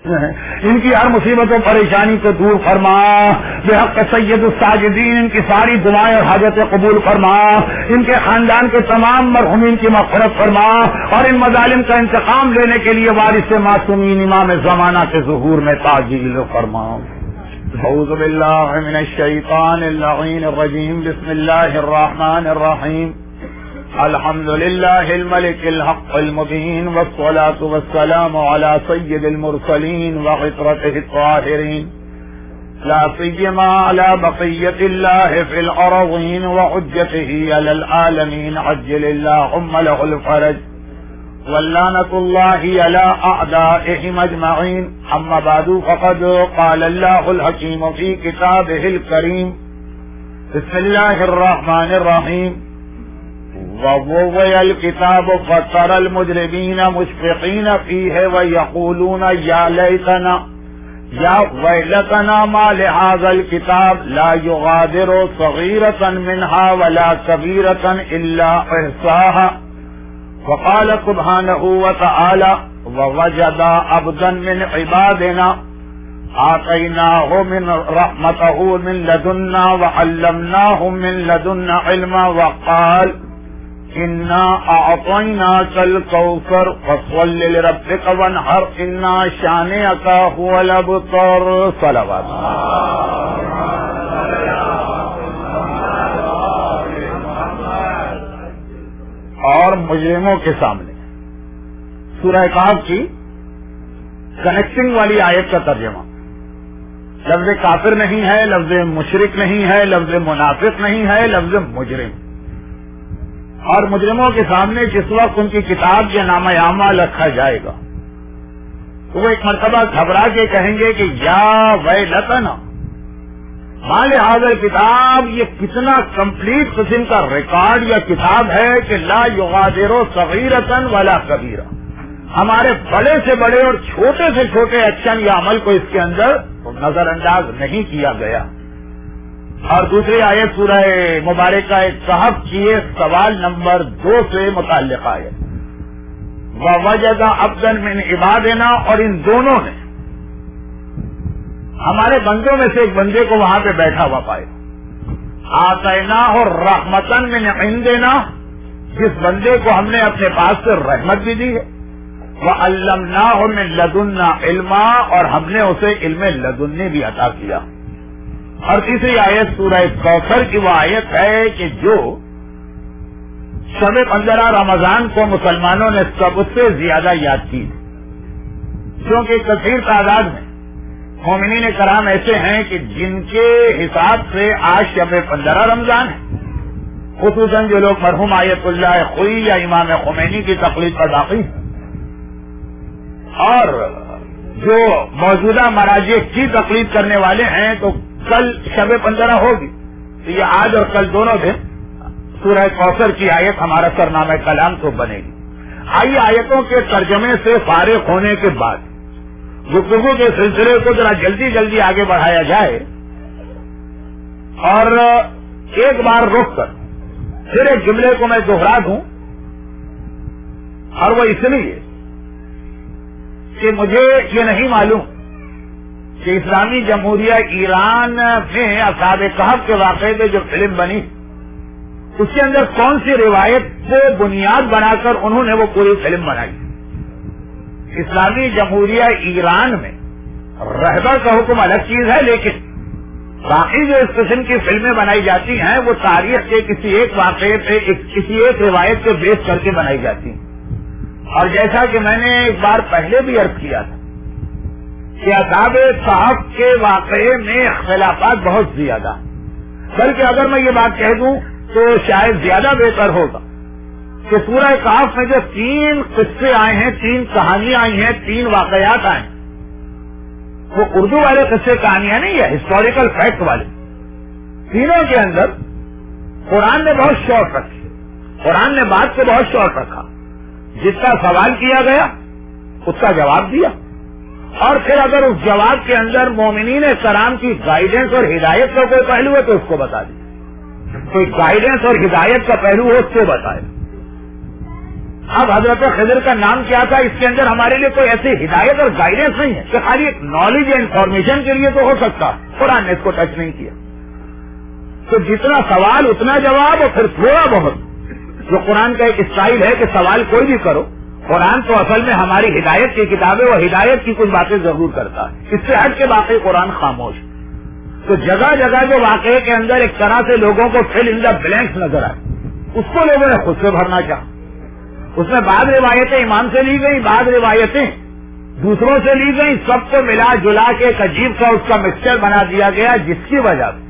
ان کی ہر مصیبت و پریشانی کو دور فرما، بحق سید الساجدین ان کی ساری دعائیں اور حاجتیں قبول فرما، ان کے خاندان کے تمام مرحومین کی مغفرت فرما، اور ان مظالم کا انتقام لینے کے لیے وارث معصومین امام زمانہ کے ظہور میں تعجیل فرما۔ اعوذ باللہ من الشیطان اللعین الرجیم، بسم اللہ الرحمن الرحیم، الحمد للہ الملک الحق المبین، والصلاة والسلام علی سید المرسلین وعطرته الطاہرین، لا سیما علی بقیت اللہ فی الارضین وحجته علی العالمین، عجل اللہم له الفرج، واللعنة الله على أعدائهم أجمعين، أما بعد فقد قال الله الحكيم في كتابه الكريم، بسم الله الرحمن الرحيم، ووضع الكتاب فترى المجرمين مشفقين فيه ويقولون يا ليتنا يا ويلتنا ما لهذا الكتاب لا يغادر صغيرة منها ولا كبيرة إلا أحصاها، وقال سبحانه وتعالى ووجد عبدا من عبادنا آتيناه من رحمته من لدنا وعلمناه من لدنا علما، وقال إنا أعطيناك الكوثر فصل لربك وانحر إنا شانئك هو الأبتر، صلوات۔ اور مجرموں کے سامنے سورہ کہف کی کنیکٹنگ والی آیت کا ترجمہ، لفظ کافر نہیں ہے، لفظ مشرک نہیں ہے، لفظ منافق نہیں ہے، لفظ مجرم۔ اور مجرموں کے سامنے جس وقت ان کی کتاب یا نامہ اعمال رکھا جائے گا تو وہ ایک مرتبہ گھبرا کے کہیں گے کہ یا ویلتنا مال حاضر کتاب، یہ کتنا کمپلیٹ قسم کا ریکارڈ یا کتاب ہے کہ لا یغادر صغیرۃ ولا کبیرہ، ہمارے بڑے سے بڑے اور چھوٹے سے چھوٹے ایکشن یا عمل کو اس کے اندر نظر انداز نہیں کیا گیا۔ اور دوسری آیت سورہ مبارکہ کہف کی سوال نمبر 2 سے متعلق آیت، ووجد عبدا من عبادنا، اور ان دونوں نے ہمارے بندوں میں سے ایک بندے کو وہاں پہ بیٹھا ہوا پائے، آتیناہ رحمتن من عندنا، جس بندے کو ہم نے اپنے پاس سے رحمت بھی دی ہے، وعلمناہ من لدنا علما، اور ہم نے اسے علم لدنی بھی عطا کیا۔ اور تیسری آیت سورہ کوثر کی وہ آیت ہے کہ جو شب 15 رمضان کو مسلمانوں نے سب سے زیادہ یاد کی، کیونکہ کثیر تعداد میں مومنین کرام ایسے ہیں کہ جن کے حساب سے آج شب 15 رمضان ہے، خصوصاً جو لوگ مرحوم آیت اللہ خوئی یا امام خمینی کی تقلید پر باقی ہیں، اور جو موجودہ مراجع کی تقلید کرنے والے ہیں، تو کل شب 15 ہوگی، تو یہ آج اور کل دونوں دن سورہ کوثر کی آیت ہمارا سرنامہ کلام تو بنے گی۔ آئیے آیتوں کے ترجمے سے فارغ ہونے کے بعد گفتگو کے سلسلے کو ذرا جلدی جلدی آگے بڑھایا جائے، اور ایک بار روک کر پھر ایک جملے کو میں دوہرا دوں، اور وہ اس لیے کہ مجھے یہ نہیں معلوم کہ اسلامی جمہوریہ ایران میں اصحاب کہف کے واقعے میں جو فلم بنی اس کے اندر کون سی روایت کو بنیاد بنا کر انہوں نے وہ پوری فلم بنائی۔ اسلامی جمہوریہ ایران میں رہبر کا حکم الگ چیز ہے، لیکن باقی جو اس قسم کی فلمیں بنائی جاتی ہیں وہ تاریخ کے کسی ایک واقعے پہ کسی ایک روایت کو بیس کر کے بنائی جاتی ہیں۔ اور جیسا کہ میں نے ایک بار پہلے بھی عرض کیا تھا کہ اصحاب کہف کے واقعے میں اختلافات بہت زیادہ، بلکہ اگر میں یہ بات کہہ دوں تو شاید زیادہ بہتر ہوگا کہ سورہ کہف میں جو 3 قصے آئے ہیں، 3 کہانیاں آئی ہیں، 3 واقعات آئے ہیں، وہ اردو والے قصے کہانیاں نہیں ہے، ہسٹوریکل فیکٹ والے۔ تینوں کے اندر قرآن نے بہت شوق رکھی، قرآن نے بات کو بہت شوق رکھا، جس کا سوال کیا گیا اس کا جواب دیا، اور پھر اگر اس جواب کے اندر مومنین کرام کی گائیڈنس اور ہدایت کا کوئی پہلو ہے تو اس کو بتا دیا، کوئی گائیڈنس اور ہدایت کا پہلو ہو اس کو بتائے۔ اب حضرت خضر کا نام کیا تھا، اس کے اندر ہمارے لیے کوئی ایسی ہدایت اور گائیڈنس نہیں ہے کہ خالی ایک نالج یا انفارمیشن کے لیے تو ہو سکتا، قرآن نے اس کو ٹچ نہیں کیا. تو جتنا سوال اتنا جواب، اور پھر تھوڑا بہت جو قرآن کا ایک اسٹائل ہے کہ سوال کوئی بھی کرو. قرآن تو اصل میں ہماری ہدایت کی کتاب ہے، وہ ہدایت کی کچھ باتیں ضرور کرتا ہے، اس سے ہٹ کے باقی قرآن خاموش. تو جگہ جگہ جو واقعے کے اندر ایک طرح سے لوگوں کو فل ان دا بلینکس نظر آئے، اس کو لوگوں نے خود سے بھرنا چاہا. اس میں بعض روایتیں ایمان سے لی گئی، بعض روایتیں دوسروں سے لی گئی، سب کو ملا جلا کے ایک عجیب سا اس کا مکسچر بنا دیا گیا، جس کی وجہ سے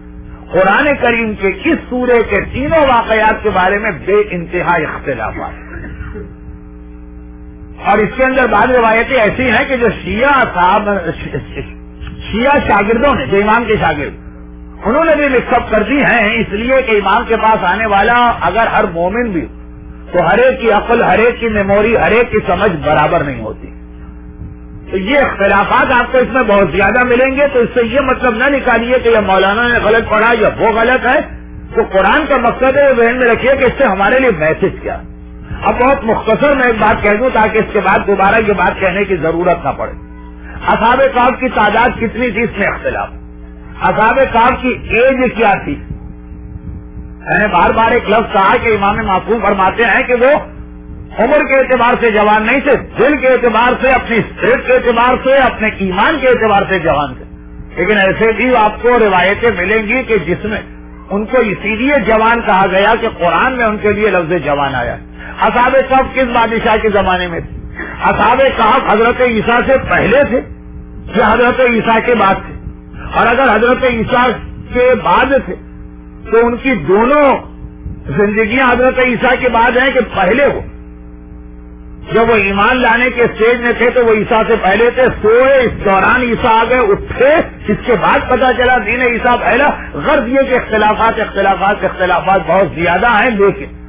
قرآن کریم کے اس سورے کے تینوں واقعات کے بارے میں بے انتہا اختلافات. اور اس کے اندر بعض روایتیں ایسی ہیں کہ جو شیعہ شاگردوں نے، جو امام کے شاگرد، انہوں نے بھی مکس اپ کر دی ہیں، اس لیے کہ امام کے پاس آنے والا اگر ہر مومن بھی تو ہر ایک کی عقل، ہر ایک کی میموری، ہر ایک کی سمجھ برابر نہیں ہوتی. تو یہ اختلافات آپ کو اس میں بہت زیادہ ملیں گے. تو اس سے یہ مطلب نہ نکالیے کہ یہ مولانا نے غلط پڑھا یا وہ غلط ہے. تو قرآن کا مقصد ہے ذہن میں رکھیے کہ اس سے ہمارے لیے میسج کیا. اب بہت مختصر میں ایک بات کہہ دوں تاکہ اس کے بعد دوبارہ یہ بات کہنے کی ضرورت نہ پڑے. اصحاب کہف کی تعداد کتنی تھی، اس میں اختلاف. اصحاب کہف کی ایج کیا تھی؟ میں نے بار بار ایک لفظ کہا کہ امام معصوم فرماتے ہیں کہ وہ عمر کے اعتبار سے جوان نہیں تھے، دل کے اعتبار سے، اپنی اسپرٹ کے اعتبار سے، اپنے ایمان کے اعتبار سے جوان تھے. لیکن ایسے بھی آپ کو روایتیں ملیں گی کہ جس میں ان کو اسی لیے جوان کہا گیا کہ قرآن میں ان کے لیے لفظ جوان آیا. اصحاب کہف کس بادشاہ کے زمانے میں تھے؟ اصحاب کہف حضرت عیسیٰ سے پہلے تھے یا حضرت عیسیٰ کے بعد تھے؟ اور اگر حضرت عیسیٰ کے بعد تھے تو ان کی دونوں زندگیاں حضرت عیسیٰ کے بعد ہیں کہ پہلے ہو. جب وہ ایمان لانے کے اسٹیج میں تھے تو وہ عیسیٰ سے پہلے تھے، سوئے اس دوران عیسیٰ آ گئے، اٹھے، اس کے بعد پتا چلا دین عیسیٰ پہلا. غرض یہ کہ اختلافات بہت زیادہ ہیں، لیکن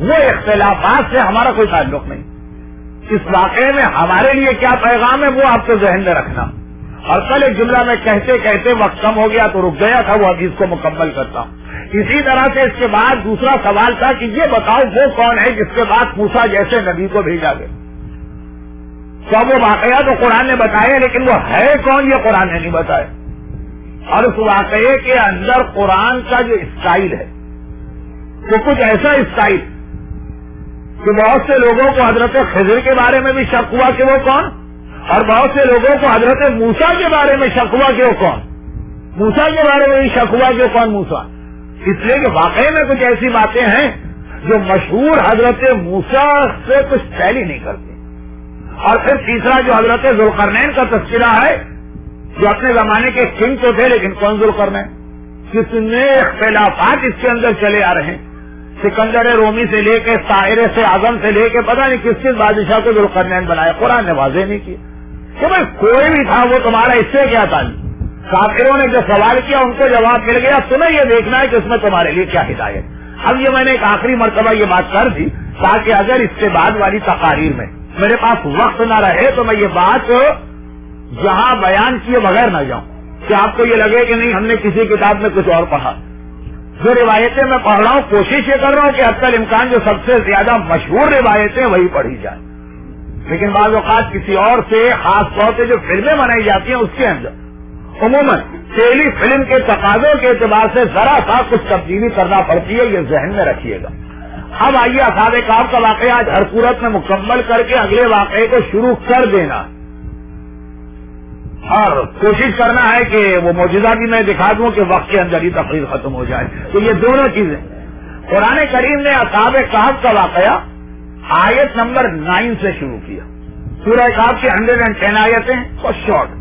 وہ اختلافات سے ہمارا کوئی تعلق نہیں. اس واقعے میں ہمارے لیے کیا پیغام ہے وہ آپ کو ذہن میں رکھنا. اور کل ایک جملہ میں کہتے کہتے وقت کم ہو گیا تو رک گیا تھا، وہ حدیث کو مکمل کرتا ہوں. اسی طرح سے اس کے بعد دوسرا سوال تھا کہ یہ بتاؤ وہ کون ہے جس کے بعد موسیٰ جیسے نبی کو بھیجا گیا. تو وہ واقعہ تو قرآن نے بتایا، لیکن وہ ہے کون یہ قرآن نے نہیں بتایا. اور اس واقعے کے اندر قرآن کا جو اسٹائل ہے وہ کچھ ایسا اسٹائل کہ بہت سے لوگوں کو حضرت خضر کے بارے میں بھی شک ہوا کہ وہ کون، اور بہت سے لوگوں کو حضرت موسیٰ کے بارے میں شک ہوا کہ وہ کون، موسیٰ کے بارے میں بھی شک ہوا کہ وہ کون موسیٰ. اس لیے کہ واقعی میں کچھ ایسی باتیں ہیں جو مشہور حضرت موسیٰ سے کچھ پہل ہی نہیں کرتی. اور پھر تیسرا جو حضرت ذوالقرنین کا تذکرہ ہے، جو اپنے زمانے کے کنگ تو تھے لیکن کون ذوالقرنین، کتنے اختلافات اس کے اندر چلے آ رہے ہیں. سکندر رومی سے لے کے طاہر سے اعظم سے لے کے پتہ نہیں کس بادشاہ کو ذوالقرنین بنایا. قرآن نے واضح نہیں کیا کہ بھائی کوئی بھی تھا وہ تمہارا اس سے کیا تعلق. کافروں نے جو سوال کیا ان کو جواب مل گیا، تمہیں یہ دیکھنا ہے کہ اس میں تمہارے لیے کیا ہدایت. اب یہ میں نے ایک آخری مرتبہ یہ بات کر دی تاکہ اگر اس کے بعد والی تقاریر میں میرے پاس وقت نہ رہے تو میں یہ بات جہاں بیان کیے بغیر نہ جاؤں کہ آپ کو یہ لگے کہ نہیں ہم نے کسی کتاب میں کچھ اور پڑھا. جو روایتیں میں پڑھ رہا ہوں کوشش یہ کر رہا ہوں کہ حتی الامکان جو سب سے زیادہ مشہور روایتیں وہی پڑھی جائیں. لیکن بعض اوقات کسی اور سے، خاص طور سے جو فلمیں بنائی جاتی ہیں اس کے اندر عموماً ٹیلی فلم کے تقاضوں کے اعتبار سے ذرا سا کچھ تبدیلی کرنا پڑتی ہے، یہ ذہن میں رکھیے گا. اب آئیے اصحاب کہف کا واقعہ آج ہر صورت میں مکمل کر کے اگلے واقعے کو شروع کر دینا اور کوشش کرنا ہے کہ وہ معجزہ بھی میں دکھا دوں کہ وقت کے اندر ہی تقریر ختم ہو جائے. تو یہ دونوں چیزیں قرآن کریم نے اصحاب کہف کا واقعہ آیت نمبر 9 سے شروع کیا. سورہ کہف کی 110 آیتیں اور شارٹ.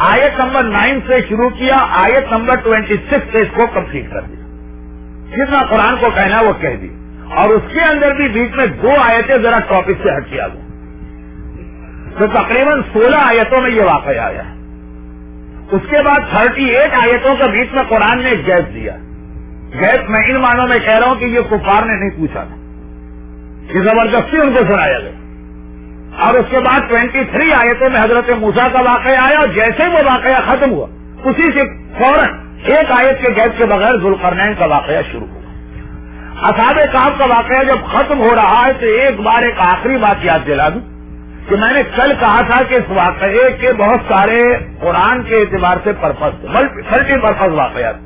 آیت نمبر 9 سے شروع کیا، آیت نمبر 26 سے اس کو کمپلیٹ کر دیا. جتنا قرآن کو کہنا وہ کہہ دی. اور اس کے اندر بھی بیچ میں 2 آیتیں ذرا ٹاپک سے ہٹ کیا گیا. تو تقریباً 16 آیتوں میں یہ واقعہ آیا ہے. اس کے بعد 38 آیتوں کا بیچ میں قرآن نے گیپ دیا. گیپ میں ان معنوں میں کہہ رہا ہوں کہ یہ کفار نے نہیں پوچھا تھا، یہ زبردستی ان کو سنایا گیا. اور اس کے بعد 23 آیتوں میں حضرت موسیٰ کا واقعہ آیا اور جیسے وہ واقعہ ختم ہوا اسی سے فوراً 1 آیت کے گیپ کے بغیر ذوالقرنین کا واقعہ شروع ہوا. اصحاب کہف کا واقعہ جب ختم ہو رہا ہے تو ایک بار ایک آخری بات یاد دلا دوں کہ میں نے کل کہا تھا کہ اس واقعے کے بہت سارے قرآن کے اعتبار سے پرپز ملٹی پرپز واقعات،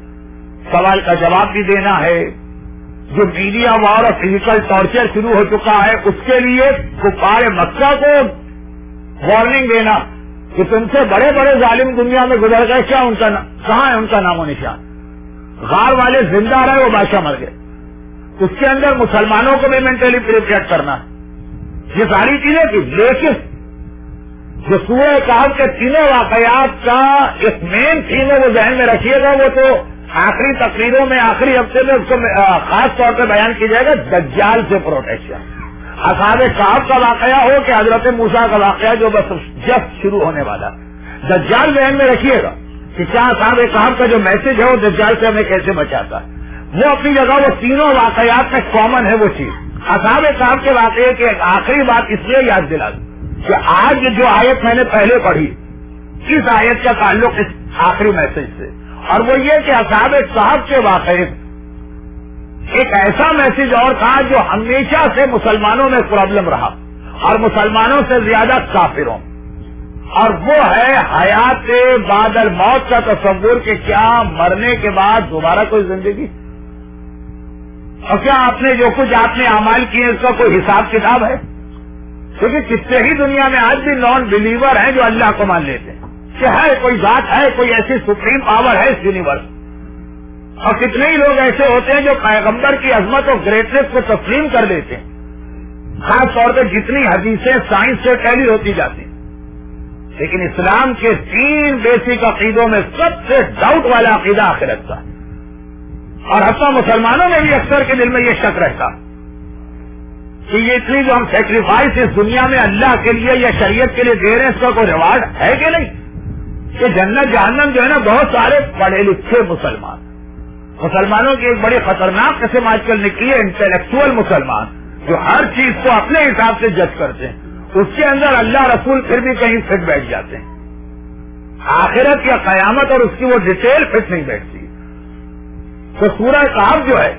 سوال کا جواب بھی دینا ہے، جو میڈیا وار اور فزیکل ٹارچر شروع ہو چکا ہے اس کے لیے کفار مکہ کو وارننگ دینا کہ تم سے بڑے بڑے ظالم دنیا میں گزر گئے، کیا ان کا کہاں ہے ان کا نام و نشان؟ غار والے زندہ رہے، وہ بادشاہ مر گئے۔ اس کے اندر مسلمانوں کو بھی مینٹلی پریپیئر کرنا ہے، یہ ساری چیزیں تھی۔ لیکن جو سورہ کہف کے تینوں واقعات کا ایک مین تھیم ہے وہ ذہن میں رکھیے گا، وہ تو آخری تقریروں میں آخری ہفتے میں اس کو خاص طور پہ بیان کیا جائے گا، دجال سے پروٹیکشن۔ اصحاب کہف کا واقعہ ہو کہ حضرت موسیٰ کا واقعہ جو بس جسٹ شروع ہونے والا، دجال ذہن میں رکھیے گا کہ کیا اصحاب کہف کا جو میسج ہے وہ دجال سے ہمیں کیسے بچاتا ہے۔ وہ اپنی جگہ وہ تینوں واقعات میں کامن ہے وہ چیز۔ اصحاب کہف کے واقعے کی ایک آخری بات اس لیے یاد دلا دوں کہ آج جو آیت میں نے پہلے پڑھی، اس آیت کا تعلق اس آخری میسج سے، اور وہ یہ کہ اصحاب کہف کے واقعے ایک ایسا میسج اور تھا جو ہمیشہ سے مسلمانوں میں پرابلم رہا اور مسلمانوں سے زیادہ کافروں، اور وہ ہے حیات بعد الموت کا تصور کہ کیا مرنے کے بعد دوبارہ کوئی زندگی، اور کیا آپ نے جو کچھ آپ نے اعمال کیے اس کا کوئی حساب کتاب ہے؟ کیونکہ کتنے ہی دنیا میں آج بھی نان بلیور ہیں جو اللہ کو مان لیتے ہیں کہ ہے کوئی ذات ہے، کوئی ایسی سپریم پاور ہے اس یونیورس، اور کتنے ہی لوگ ایسے ہوتے ہیں جو پیغمبر کی عظمت اور گریٹنیس کو تسلیم کر لیتے ہیں، خاص طور پہ جتنی حدیثیں سائنس سے ٹیلی ہوتی جاتی ہیں۔ لیکن اسلام کے 3 بیسک عقیدوں میں سب سے ڈاؤٹ والا عقیدہ آخرت کا، اور حتیٰ مسلمانوں میں بھی اکثر کے دل میں یہ شک رہتا کہ یہ اتنی جو ہم سیکریفائس اس دنیا میں اللہ کے لیے یا شریعت کے لیے دے رہے ہیں اس کا کوئی ریوارڈ ہے کہ نہیں؟ کہ جنت جہنم جو ہے نا، بہت سارے پڑھے لکھے مسلمانوں کی ایک بڑی خطرناک قسم آج کل نکلی ہے، انٹلیکچوئل مسلمان جو ہر چیز کو اپنے حساب سے جج کرتے ہیں، اس کے اندر اللہ رسول پھر بھی کہیں فٹ بیٹھ جاتے ہیں، آخرت یا قیامت اور اس کی وہ ڈیٹیل فٹ نہیں بیٹھتی۔ تو سورہ کہف جو ہے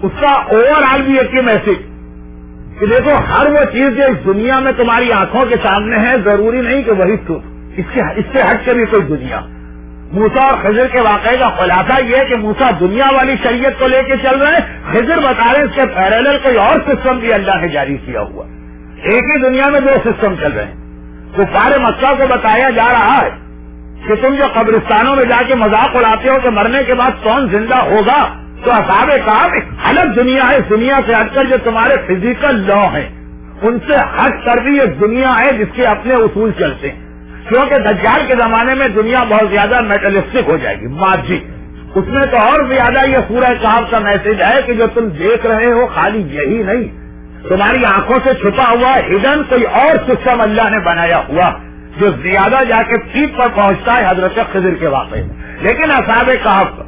اس کا اوور آل بھی ایک ہی میسج کہ دیکھو ہر وہ چیز جو اس دنیا میں تمہاری آنکھوں کے سامنے ہے ضروری نہیں کہ وہی اس سے ہٹ کے بھی کوئی دنیا۔ موسیٰ اور خضر کے واقعے کا خلاصہ یہ ہے کہ موسیٰ دنیا والی شریعت کو لے کے چل رہے ہیں، خضر بتا رہے ہیں اس کے پیرالل کوئی اور سسٹم بھی اللہ نے جاری کیا ہوا، ایک ہی دنیا میں 2 سسٹم چل رہے ہیں۔ کفار مکہ کو بتایا جا رہا ہے کہ تم جو قبرستانوں میں جا کے مذاق اڑاتے ہو کہ مرنے کے بعد کون زندہ ہوگا، تو اصحاب کہف ایک الگ دنیا ہے، اس دنیا سے ہٹ کر جو تمہارے فزیکل لا ہیں ان سے ہٹ کر بھی ایک دنیا ہے جس کے اپنے اصول چلتے ہیں، کیونکہ دجال کے زمانے میں دنیا بہت زیادہ میٹلسٹک ہو جائے گی، مادی، اس میں تو اور زیادہ یہ سورہ کہف کا میسج ہے کہ جو تم دیکھ رہے ہو خالی یہی نہیں، تمہاری آنکھوں سے چھپا ہوا ہڈن کوئی اور سسٹم اللہ نے بنایا ہوا جو زیادہ جا کے پیک پر پہنچتا ہے حضرت خضر کے واقعے میں۔ لیکن اصحاب کہف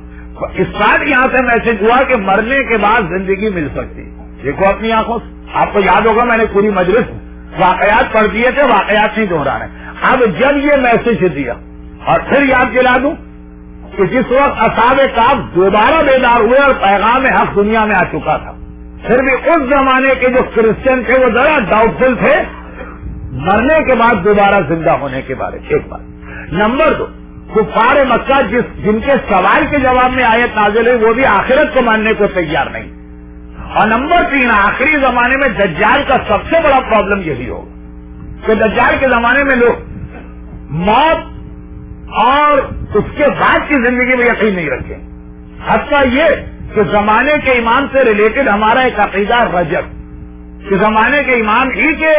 اس بات یہاں سے میسج ہوا کہ مرنے کے بعد زندگی مل سکتی، دیکھو اپنی آنکھوں سے، آپ کو یاد ہوگا میں نے پوری مجلس واقعات پڑھ دیے تھے، واقعات نہیں دہرانے۔ اب جب یہ میسج دیا اور پھر یاد دلا دوں کہ جس وقت اصحاب کہف دوبارہ بیدار ہوئے اور پیغام حق دنیا میں آ چکا تھا، پھر بھی اس زمانے کے جو کرسچن تھے وہ ذرا ڈاؤٹ فل تھے مرنے کے بعد دوبارہ زندہ ہونے کے بارے میں۔ ایک بات۔ نمبر 2، کفار مکہ جن کے سوال کے جواب میں آیت نازل ہوئی وہ بھی آخرت کو ماننے کو تیار نہیں، اور نمبر 3، آخری زمانے میں دجال کا سب سے بڑا پرابلم یہی ہوگا کہ دجال کے زمانے میں لوگ موت اور اس کے بعد کی زندگی میں یقین نہیں رکھیں، حتیٰ یہ کہ زمانے کے امام سے ریلیٹڈ ہمارا ایک عقیدہ رجب کہ زمانے کے امام ہی کے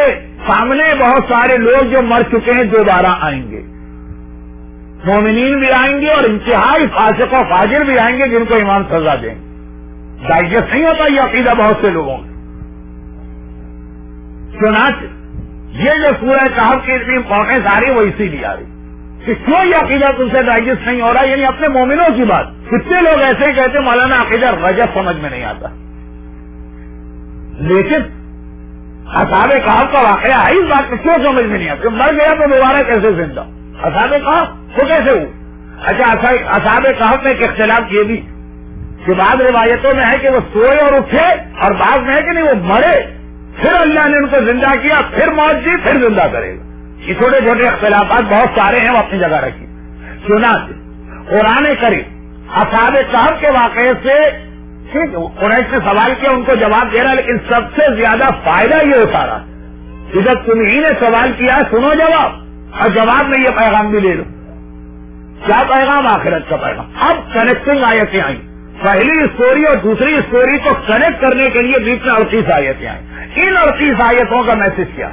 سامنے بہت سارے لوگ جو مر چکے ہیں دوبارہ آئیں گے، مومنین بھی آئیں گے اور انتہائی فاسق و فاجر بھی آئیں گے جن کو امام سزا دیں گے۔ ڈائجسٹ نہیں ہوتا یہ عقیدہ بہت سے لوگوں کا۔ چنانچہ یہ جو سورہ کہف کی اتنی امپورٹنس آ رہی وہ اسی لیے آ رہی کہ کیوں یہ عقیدہ تم سے ڈائجسٹ نہیں ہو رہا، یعنی اپنے مومنوں کی بات۔ کتنے لوگ ایسے ہی کہتے مولانا عقیدہ رجب سمجھ میں نہیں آتا، لیکن اصحاب کہف کا واقعہ ہے اس بات کو کیوں سمجھ میں نہیں آتا، مر گیا تو دوبارہ کیسے زندہ؟ اصحاب کہف وہ کیسے ہوئے؟ اچھا، اصحاب کہف میں ایک اختلاف یہ بھی کہ بعض روایتوں میں ہے کہ وہ سوئے اور اٹھے، اور بعض میں ہے کہ نہیں وہ مرے، پھر اللہ نے ان کو زندہ کیا، پھر موت دی، پھر زندہ کرے گا. یہ چھوٹے چھوٹے اختلافات بہت سارے ہیں، وہ اپنی جگہ رکھیے. چنانچہ قرآن کریم اصحاب کہف کے واقعے سے قریش نے سوال کیا، ان کو جواب دے رہا، لیکن سب سے زیادہ فائدہ یہ ہوتا رہا کہ جب تمہیں نے سوال کیا سنو جواب، اور جواب میں یہ پیغام بھی لے لو. کیا پیغام؟ آخرت کا پیغام. اب کنیکٹنگ آیتیں آئیں، پہلی اسٹوری اور دوسری اسٹوری کو کنیکٹ کرنے کے لیے بیچ میں 38 آیتیں آئیں. ان 38 آیتوں کا میسج کیا؟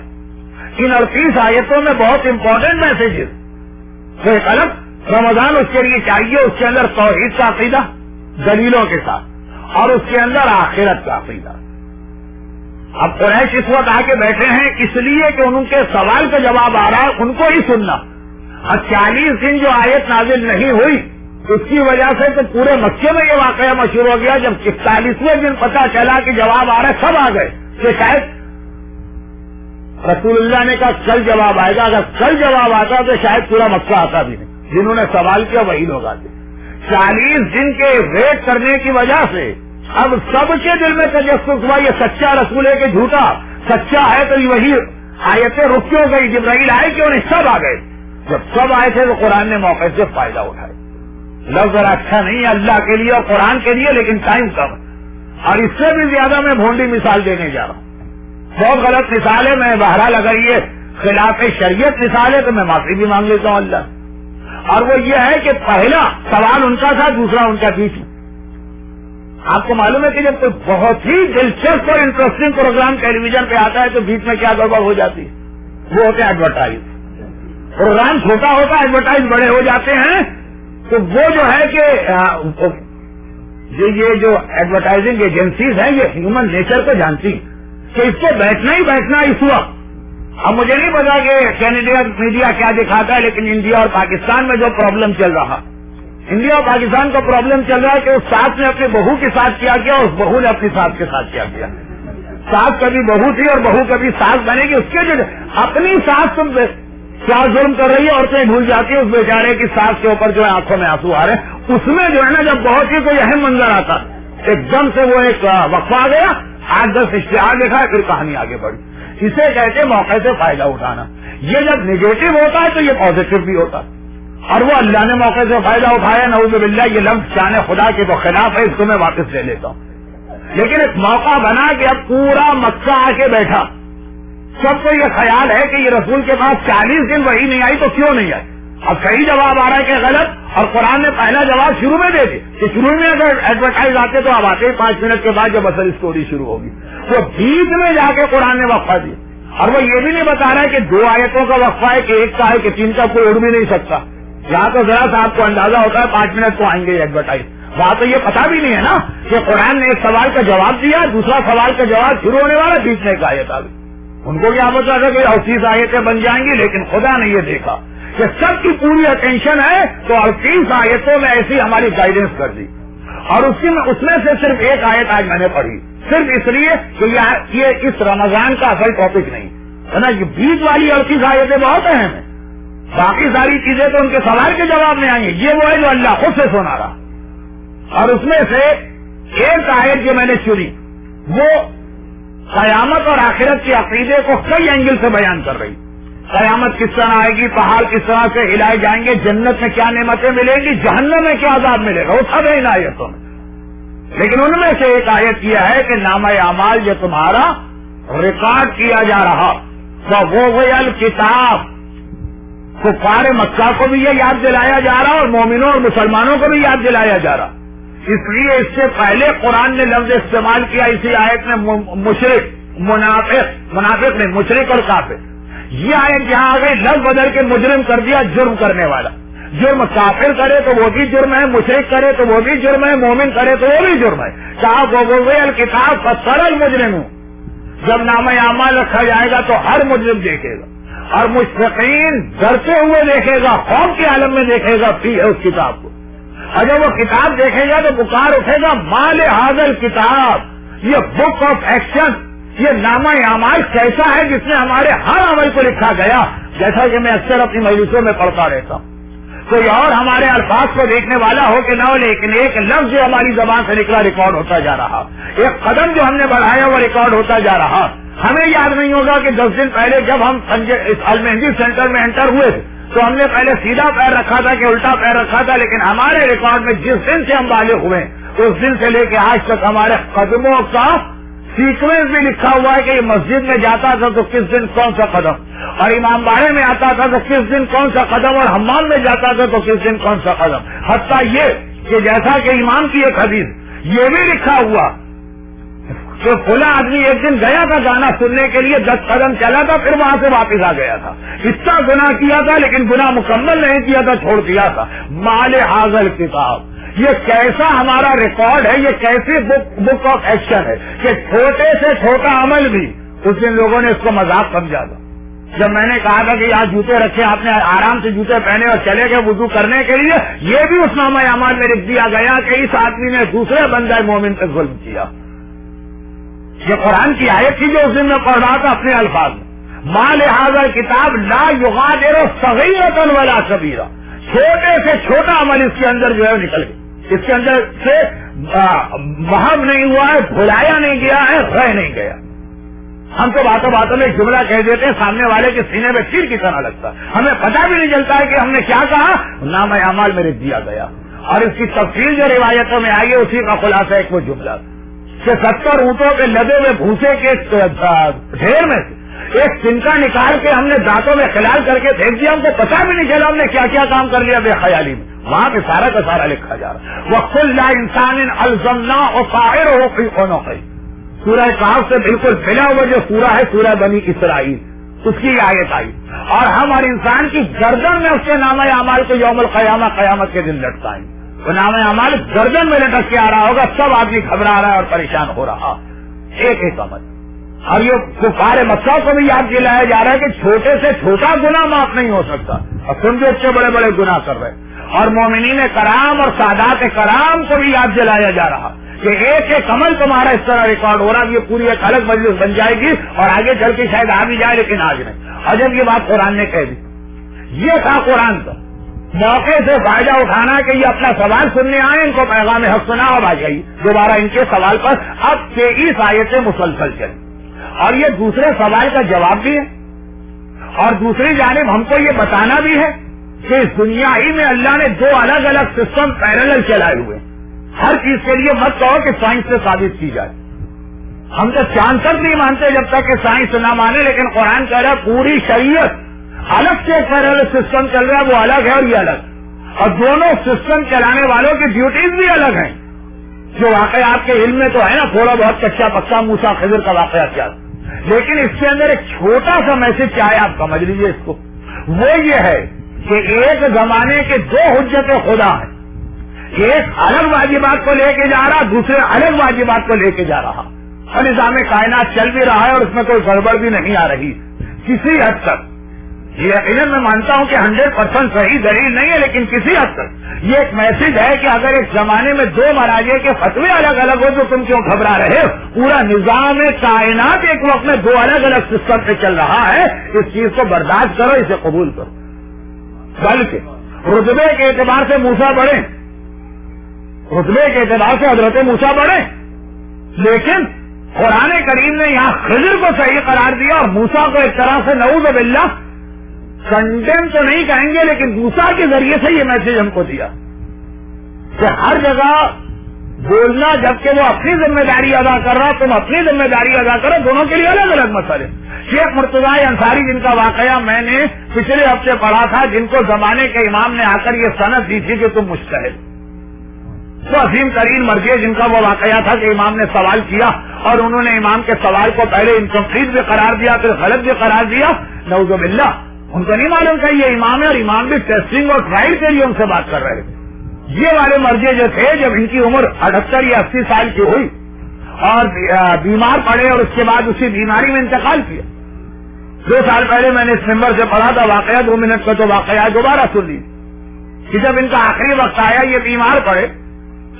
ان 38 آیتوں میں بہت امپورٹنٹ میسجز. تو ایک الگ رمضان اس کے لیے چاہیے، اس کے اندر توحید کا عقیدہ دلیلوں کے ساتھ، اور اس کے اندر آخرت کا عقیدہ. اب قریش اس وقت آ کے بیٹھے ہیں اس لیے کہ ان کے سوال کا جواب آ رہا ہے، ان کو ہی سننا. اور 40 دن جو آیت نازل نہیں ہوئی اس کی وجہ سے تو پورے مکے میں یہ واقعہ مشہور ہو گیا. جب 41ویں دن پتا چلا کہ جواب آ رہا ہے، سب آ گئے کہ شاید رسول اللہ نے کہا کل جواب آئے گا. اگر کل جواب آتا تو شاید پورا مکہ آتا بھی نہیں. جنہوں نے سوال کیا وہی لوگ آتے. 40 دن کے ویٹ کرنے کی وجہ سے اب سب کے دل میں تجسس ہوا یہ سچا رسول ہے کہ جھوٹا. سچا ہے تو وہی آیتیں رک کیوں گئی، جبرائیل آئے کیوں نہیں، سب آ گئے. جب سب آئے تھے تو قرآن نے موقع سے فائدہ اٹھایا. لفظ ذرا اچھا نہیں ہے اللہ کے لیے اور قرآن کے لیے، لیکن ٹائم کم ہے. اور اس سے بھی زیادہ میں بھونڈی مثال دینے جا رہا ہوں. بہت غلط مثال ہے، میں بہرحال اگر یہ خلاف شریعت مثال ہے تو میں معافی بھی مانگ لیتا ہوں اللہ. اور وہ یہ ہے کہ پہلا سوال ان کا تھا، دوسرا ان کا بیچ. آپ کو معلوم ہے کہ جب کوئی بہت ہی دلچسپ اور انٹرسٹنگ پروگرام ٹیلی ویژن پہ آتا ہے تو بیچ میں کیا گڑبڑ ہو جاتی ہے؟ وہ ہوتے ہیں ایڈورٹائز. پروگرام چھوٹا ہوتا ہے، ایڈورٹائز بڑے ہو جاتے ہیں. تو وہ جو ہے کہ یہ جو ایڈورٹائزنگ ایجنسیز ہیں یہ ہیومن نیچر کو جانتی کہ اس کو بیٹھنا ہی بیٹھنا اس وقت. اب مجھے نہیں پتا کہ کینیڈا میڈیا کیا دکھاتا ہے، لیکن انڈیا اور پاکستان میں جو پرابلم چل رہا، انڈیا اور پاکستان کا پرابلم چل رہا ہے کہ اس ساس نے اپنی بہو کے ساتھ کیا اور اس بہو نے اپنی ساس کے ساتھ کیا. ساس کبھی بہو تھی اور بہو کبھی ساس بنے گی. اس کے جو اپنی ساس تم کیا ظلم کر رہی ہے، عورتیں بھول جاتی ہے اس بیچارے کی ساس کے اوپر جو ہے آنکھوں میں آنسو آ رہے ہیں. اس میں جو ہے نا جب بہت ہی کوئی اہم منظر آتا ایک دم سے وہ ایک وقفہ آ گیا، 8-10 اشتہار دیکھا، پھر کہانی آگے بڑھی. اسے کہتے موقع سے فائدہ اٹھانا. یہ جب نگیٹو ہوتا ہے تو یہ پازیٹو بھی ہوتا ہے. اور وہ اللہ نے موقع سے فائدہ اٹھایا، نعوذ باللہ. یہ لفظ شان خدا کے وہ خلاف ہے، اس کو میں واپس لے لیتا ہوں. لیکن ایک موقع بنا کہ اب پورا مکہ آ کے بیٹھا. سب کو یہ خیال ہے کہ یہ رسول کے پاس 40 دن وہی نہیں آئی تو کیوں نہیں آئی. اب صحیح جواب آ رہا ہے کہ غلط، اور قرآن نے پہلا جواب شروع میں دے دی کہ شروع میں اگر ایڈورٹائز آتے تو اب آتے 5 منٹ کے بعد جب اصل اسٹوری شروع ہوگی. وہ بیچ میں جا کے قرآن نے وقفہ دی. اور وہ یہ بھی نہیں بتا رہا ہے کہ 2 آیتوں کا وقفہ ہے کہ 1 کا ہے کہ 3 کا، کوئی اڑ بھی نہیں سکتا. یہاں تو ذرا سا آپ کو اندازہ ہوتا ہے 5 منٹ تو آئیں گے ایڈورٹائز. وہاں تو یہ پتا بھی نہیں ہے نا کہ قرآن نے ایک سوال کا جواب دیا، دوسرا سوال کا جواب شروع ہونے والا، بیچ میں ایک آیت آ گئی. ان کو کیا پتا تھا کہ 38 آیتیں بن جائیں گی، لیکن خدا نے یہ دیکھا کہ سب کی پوری اٹینشن ہے تو 38 آیتوں میں ایسی ہماری گائیڈنس کر دی. اور اس میں سے صرف 1 آیت آج میں نے پڑھی، صرف اس لیے کہ یہ اس رمضان کا اصل ٹاپک نہیں ہے نا. یہ بیچ والی 38 آیتیں بہت اہم ہیں، باقی ساری چیزیں تو ان کے سوال کے جواب میں آئیں گے. یہ وہ ہے جو اللہ خود سے سنا رہا. اور اس میں سے 1 آیت جو میں نے چنی وہ قیامت اور آخرت کے عقیدے کو کئی اینگل سے بیان کر رہی. قیامت کس طرح آئے گی، پہاڑ کس طرح سے ہلائے جائیں گے، جنت میں کیا نعمتیں ملیں گی، جہنم میں کیا عذاب ملے گا، وہ سب ہے ان آیتوں میں. لیکن ان میں سے 1 آیت یہ ہے کہ نامہ اعمال جو تمہارا ریکارڈ کیا جا رہا، وہ الکتاب. کفار مکہ کو بھی یہ یاد دلایا جا رہا اور مومنوں اور مسلمانوں کو بھی یاد دلایا جا رہا. اس لیے اس سے پہلے قرآن نے لفظ استعمال کیا اسی آیت میں مشرک، منافق نہیں، مشرک اور کافر. یہ آیت جہاں آ گئی لفظ بدل کے مجرم کر دیا، جرم کرنے والا. جرم کافر کرے تو وہ بھی جرم ہے، مشرک کرے تو وہ بھی جرم ہے، مومن کرے تو وہ بھی جرم ہے. کہا وہ الکتاب فسر المجرم. جب نامہ اعمال رکھا جائے گا تو ہر مجرم دیکھے گا اور مشفقین ڈرتے ہوئے دیکھے گا، خوف کے عالم میں دیکھے گا فی ہے اس کتاب کو. اور جب وہ کتاب دیکھے گا تو پکار اٹھے گا مال حاضر کتاب، یہ بک آف ایکشن، یہ نامہ اعمال کیسا ہے جس میں ہمارے ہر عمل کو لکھا گیا. جیسا کہ میں اکثر اپنی مجلسوں میں پڑھتا رہتا ہوں کوئی اور ہمارے الفاظ کو دیکھنے والا ہو کہ نہ ہو، لیکن ایک لفظ جو ہماری زبان سے نکلا ریکارڈ ہوتا جا رہا، ایک قدم جو ہم نے بڑھایا وہ ریکارڈ ہوتا جا رہا. ہمیں یاد نہیں ہوگا کہ 10 دن پہلے جب ہم المہندی سینٹر میں انٹر ہوئے تو ہم نے پہلے سیدھا پیر رکھا تھا کہ الٹا پیر رکھا تھا، لیکن ہمارے ریکارڈ میں جس دن سے ہم بالغ ہوئے اس دن سے لے کے آج تک ہمارے قدموں کا سیکوینس بھی لکھا ہوا ہے کہ یہ مسجد میں جاتا تھا تو کس دن کون سا قدم، اور امام باڑے میں آتا تھا تو کس دن کون سا قدم، اور حمام میں جاتا تھا تو کس دن کون سا قدم. حتیٰ یہ کہ جیسا کہ امام کی ایک حدیث یہ بھی لکھا ہوا کہ فلاں آدمی ایک دن گیا تھا گانا سننے کے لیے 10 قدم چلا تھا پھر وہاں سے واپس آ گیا تھا. اتنا گناہ کیا تھا لیکن گناہ مکمل نہیں کیا تھا، چھوڑ دیا تھا. مال حاضر کتاب، یہ کیسا ہمارا ریکارڈ ہے، یہ کیسی بک آف ایکشن ہے کہ چھوٹے سے چھوٹا عمل بھی اس دن لوگوں نے اس کو مذاق سمجھا تھا. جب میں نے کہا تھا کہ یہاں جوتے رکھے، آپ نے آرام سے جوتے پہنے اور چلے گئے وضو کرنے کے لیے، یہ بھی اس نامہ اعمال میں لکھ دیا گیا کہ اس آدمی نے دوسرے بندہ مومن پہ ظلم کیا. یہ قرآن کی آیت تھی جو اس دن میں پڑھ رہا تھا اپنے الفاظ میں. مال حاضر کتاب لا یغادر صغیرۃ ولا کبیرہ، چھوٹے سے چھوٹا عمل اس کے اندر جو ہے نکل گیا، اس کے اندر سے محب نہیں ہوا ہے، بھلایا نہیں گیا ہے، رہ نہیں گیا. ہم تو باتوں باتوں میں جملہ کہہ دیتے ہیں، سامنے والے کے سینے میں تیر کی طرح لگتا ہے، ہمیں پتہ بھی نہیں چلتا ہے کہ ہم نے کیا کہا، نامہ اعمال میں لکھ دیا گیا. اور اس کی تفصیل جو روایتوں میں آئی ہے اسی کا خلاصہ ایک وہ جملہ کہ 70 اونٹوں کے لدے میں بھوسے کے ڈھیر میں سے ایک چنکا نکال کے ہم نے دانتوں میں خلال کر کے پھینک دیا، ہم کو پتہ بھی نہیں چلا ہم نے کیا کیا کام کر لیا بے خیالی میں. وہاں پہ سارا کا سارا لکھا جا رہا ہے. وَكُلَّ إِنسَانٍ أَلْزَمْنَاهُ طَائِرَهُ فِي عُنُقِهِ، سورہ کہف سے بالکل بلا ہوا جو سورہ ہے سورہ بنی اسرائیل، اس کی آیت آئی، اور ہم ہر انسان کی گردن میں اس کے نامہ اعمال کو یوم القیامہ قیامت کے دن لٹکائیں. وہ نامہ اعمال گردن میں لٹک کے آ رہا ہوگا، سب آدمی گھبرا رہا ہے اور پریشان ہو رہا، ایک ایک عمل. اور یہ کفار مکہ کو بھی یاد دلایا جا رہا ہے کہ چھوٹے سے چھوٹا گناہ معاف نہیں ہو سکتا، اور تم جو اتنے بڑے بڑے گناہ کر رہے. اور مومنین کرام اور سادات کرام کو بھی یاد دلایا جا رہا کہ ایک ایک عمل تمہارا اس طرح ریکارڈ ہو رہا ہے. یہ پوری ایک الگ مجلس بن جائے گی اور آگے چل کے شاید آ بھی جائے، لیکن آج نہیں. اور جب یہ بات قرآن نے کہہ دی، یہ تھا قرآن کا موقع سے فائدہ اٹھانا کہ یہ اپنا سوال سننے آئے، ان کو پیغام حق سنا اور آ جائیے دوبارہ ان کے سوال پر. اب 23 آیتیں مسلسل چلی اور یہ دوسرے سوال کا جواب بھی ہے، اور دوسری جانب ہم کو یہ بتانا بھی ہے کہ اس دنیا ہی میں اللہ نے 2 الگ الگ سسٹم پیرالل چلائے ہوئے. ہر چیز کے لیے مت کہو کہ سائنس سے ثابت کی جائے. ہم تو چاند تک نہیں مانتے جب تک کہ سائنس نہ مانے، لیکن قرآن کہہ رہا ہے پوری شریعت الگ سے پیرالل سسٹم چل رہا ہے، وہ الگ ہے اور یہ الگ، اور دونوں سسٹم چلانے والوں کی ڈیوٹیز بھی الگ ہیں. جو واقعہ آپ کے علم میں تو ہے نا تھوڑا بہت کچا پکا موسیٰ خضر کا واقعہ کیا، لیکن اس کے اندر ایک چھوٹا سا میسج چاہے آپ سمجھ لیجیے اس کو. وہ یہ ہے کہ ایک زمانے کے 2 حجت خدا ہیں، ایک الگ واجبات کو لے کے جا رہا، دوسرے الگ واجبات کو لے کے جا رہا، اور نظام کائنات چل بھی رہا ہے اور اس میں کوئی گڑبڑ بھی نہیں آ رہی کسی حد تک. یہ یقیناً میں مانتا ہوں کہ 100% صحیح دلیل نہیں ہے، لیکن کسی حد تک یہ ایک میسج ہے کہ اگر ایک زمانے میں 2 مراجع کے فتوے الگ الگ ہو تو تم کیوں گھبرا رہے ہو؟ پورا نظام کائنات ایک وقت میں 2 الگ الگ سسٹم پہ چل رہا ہے. اس چیز کو برداشت کرو، اسے قبول کرو. بلکہ رتبے کے اعتبار سے موسیٰ بڑھے، رتبے کے اعتبار سے حضرت موسیٰ بڑھے، لیکن قرآن کریم نے یہاں خضر کو صحیح قرار دیا اور موسیٰ کو ایک طرح سے نعوذ باللہ کنڈیم تو نہیں کہیں گے، لیکن موسیٰ کے ذریعے سے یہ میسج ہم کو دیا کہ ہر جگہ بولنا، جبکہ وہ اپنی ذمہ داری ادا کر رہا، تم اپنی ذمہ داری ادا کرو، دونوں کے لیے الگ الگ مسئلے. شیخ مرتضیٰ انصاری جن کا واقعہ میں نے پچھلے ہفتے پڑھا تھا، جن کو زمانے کے امام نے آ کر یہ سند دی تھی کہ تم مجتہد، وہ عظیم ترین مرجع جن کا وہ واقعہ تھا کہ امام نے سوال کیا اور انہوں نے امام کے سوال کو پہلے انکمپلیٹ بھی قرار دیا، پھر غلط بھی قرار دیا. نعوذ باللہ، ان کو نہیں معلوم کہ یہ امام ہے اور امام بھی ٹیسٹنگ اور ٹرائل کے لیے ان سے بات کر رہے تھے. یہ والے مرجع جو تھے جب ان کی عمر 78 یا 80 سال کی ہوئی اور بیمار پڑے اور اس کے بعد اسی بیماری میں انتقال کیا. 2 سال پہلے میں نے اس ممبر سے پڑھا تھا واقعہ، 2 منٹ کا تو واقعہ دوبارہ سن لی کہ جب ان کا آخری وقت آیا یہ بیمار پڑے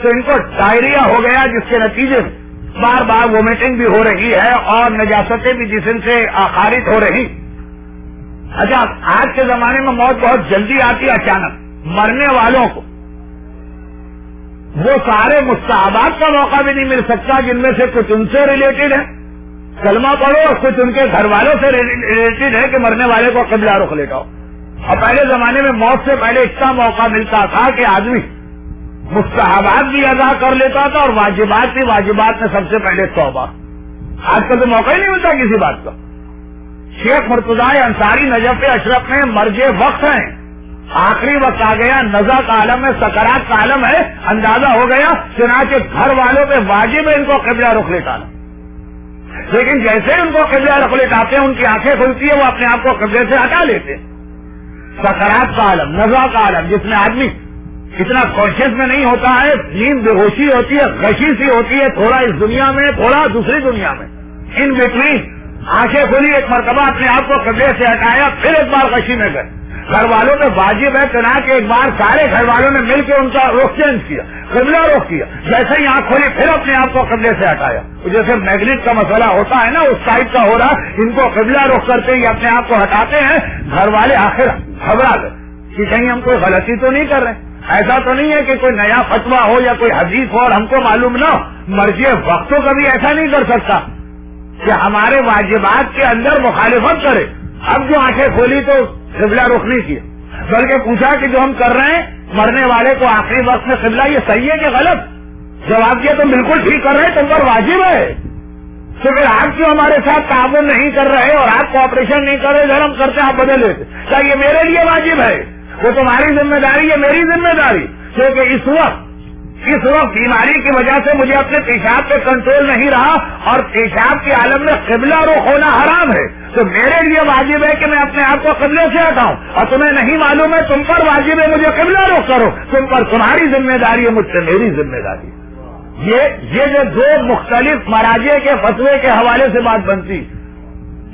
تو ان کو ڈائریا ہو گیا، جس کے نتیجے بار بار وومیٹنگ بھی ہو رہی ہے اور نجاستیں بھی جسم سے خارج ہو رہی. اچھا، آج کے زمانے میں موت بہت جلدی آتی ہے، اچانک. مرنے والوں کو وہ سارے مستحبات کا موقع بھی نہیں مل سکتا جن میں سے کچھ ان سے ریلیٹڈ ہے، کلمہ پڑھو، اور کچھ ان کے گھر والوں سے ریلیٹڈ ہے کہ مرنے والے کو قبلہ رخ لٹاؤ۔ اور پہلے زمانے میں موت سے پہلے اتنا موقع ملتا تھا کہ آدمی مستحبات بھی ادا کر لیتا تھا اور واجبات بھی، واجبات میں سب سے پہلے توبہ۔ آج کل تو موقع ہی نہیں ملتا کسی بات کا۔ شیخ مرتضی انصاری نجف اشرف میں مرج وقت ہیں، آخری وقت آ گیا، نزا کا عالم ہے، سکرات کا عالم ہے، اندازہ ہو گیا، چنانچہ گھر والوں پہ واجب ہے ان کو قبلہ رخ لٹانا۔ لیکن جیسے ان کو قبلہ رخ لٹاتے ہیں ان کی آنکھیں کھلتی ہے، وہ اپنے آپ کو قبلے سے ہٹا لیتے۔ سکرات کا عالم، نزا کا عالم، جس میں آدمی اتنا کانشیس میں نہیں ہوتا ہے، نیند بے ہوشی ہوتی ہے، غشی سی ہوتی ہے، تھوڑا اس دنیا میں تھوڑا دوسری دنیا میں، ان بٹوین آنکھیں کھلی، ایک مرتبہ اپنے آپ کو قبلے سے ہٹایا، پھر ایک بار غشی میں گئے۔ گھر والوں پہ واجب ہے چنانچہ ایک بار سارے گھر والوں نے مل کے ان کا رخ چینج کیا، قبلہ رخ کیا، جیسے ہی آنکھ کھولی پھر اپنے آپ کو قبلے سے ہٹایا۔ جیسے میگنیٹ کا مسئلہ ہوتا ہے نا، اس ٹائپ کا ہو رہا، ان کو قبلہ رخ کرتے ہی اپنے آپ کو ہٹاتے ہیں۔ گھر والے آخر گھبرا گئے کہ کہیں ہم کوئی غلطی تو نہیں کر رہے، ایسا تو نہیں ہے کہ کوئی نیا فتویٰ ہو یا کوئی حدیث ہو اور ہم کو معلوم نہ ہو۔ مرجع وقت تو کبھی ایسا نہیں کر سکتا کہ ہمارے واجبات کے اندر مخالفت کرے۔ اب جو آنکھیں کھولی تو قبلہ رخ نہیں کیا، بلکہ پوچھا کہ جو ہم کر رہے ہیں مرنے والے کو آخری وقت میں قبلہ، یہ صحیح ہے کہ غلط؟ جواب دیا تم بالکل ٹھیک کر رہے ہیں، تم پر واجب ہے، تو پھر آپ کیوں ہمارے ساتھ تعاون نہیں کر رہے اور آپ کوآپریشن نہیں کر رہے؟ اگر ہم کرتے آپ بدل لیتے۔ کیا یہ میرے لیے واجب ہے؟ وہ تمہاری ذمہ داری ہے، میری ذمہ داری، کیونکہ اس وقت بیماری کی وجہ سے مجھے اپنے پیشاب پہ کنٹرول نہیں رہا اور پیشاب کے عالم میں قبلہ رخ ہونا حرام ہے، تو میرے لیے واجب ہے کہ میں اپنے آپ کو قبلے سے ہٹاؤں، اور تمہیں نہیں معلوم ہے، تم پر واجب ہے مجھے قبلہ رخ کرو، تم پر تمہاری ذمہ داری ہے، مجھ سے میری ذمہ داری ہے۔ یہ جو دو مختلف مراجع کے فتوے کے حوالے سے بات بنتی،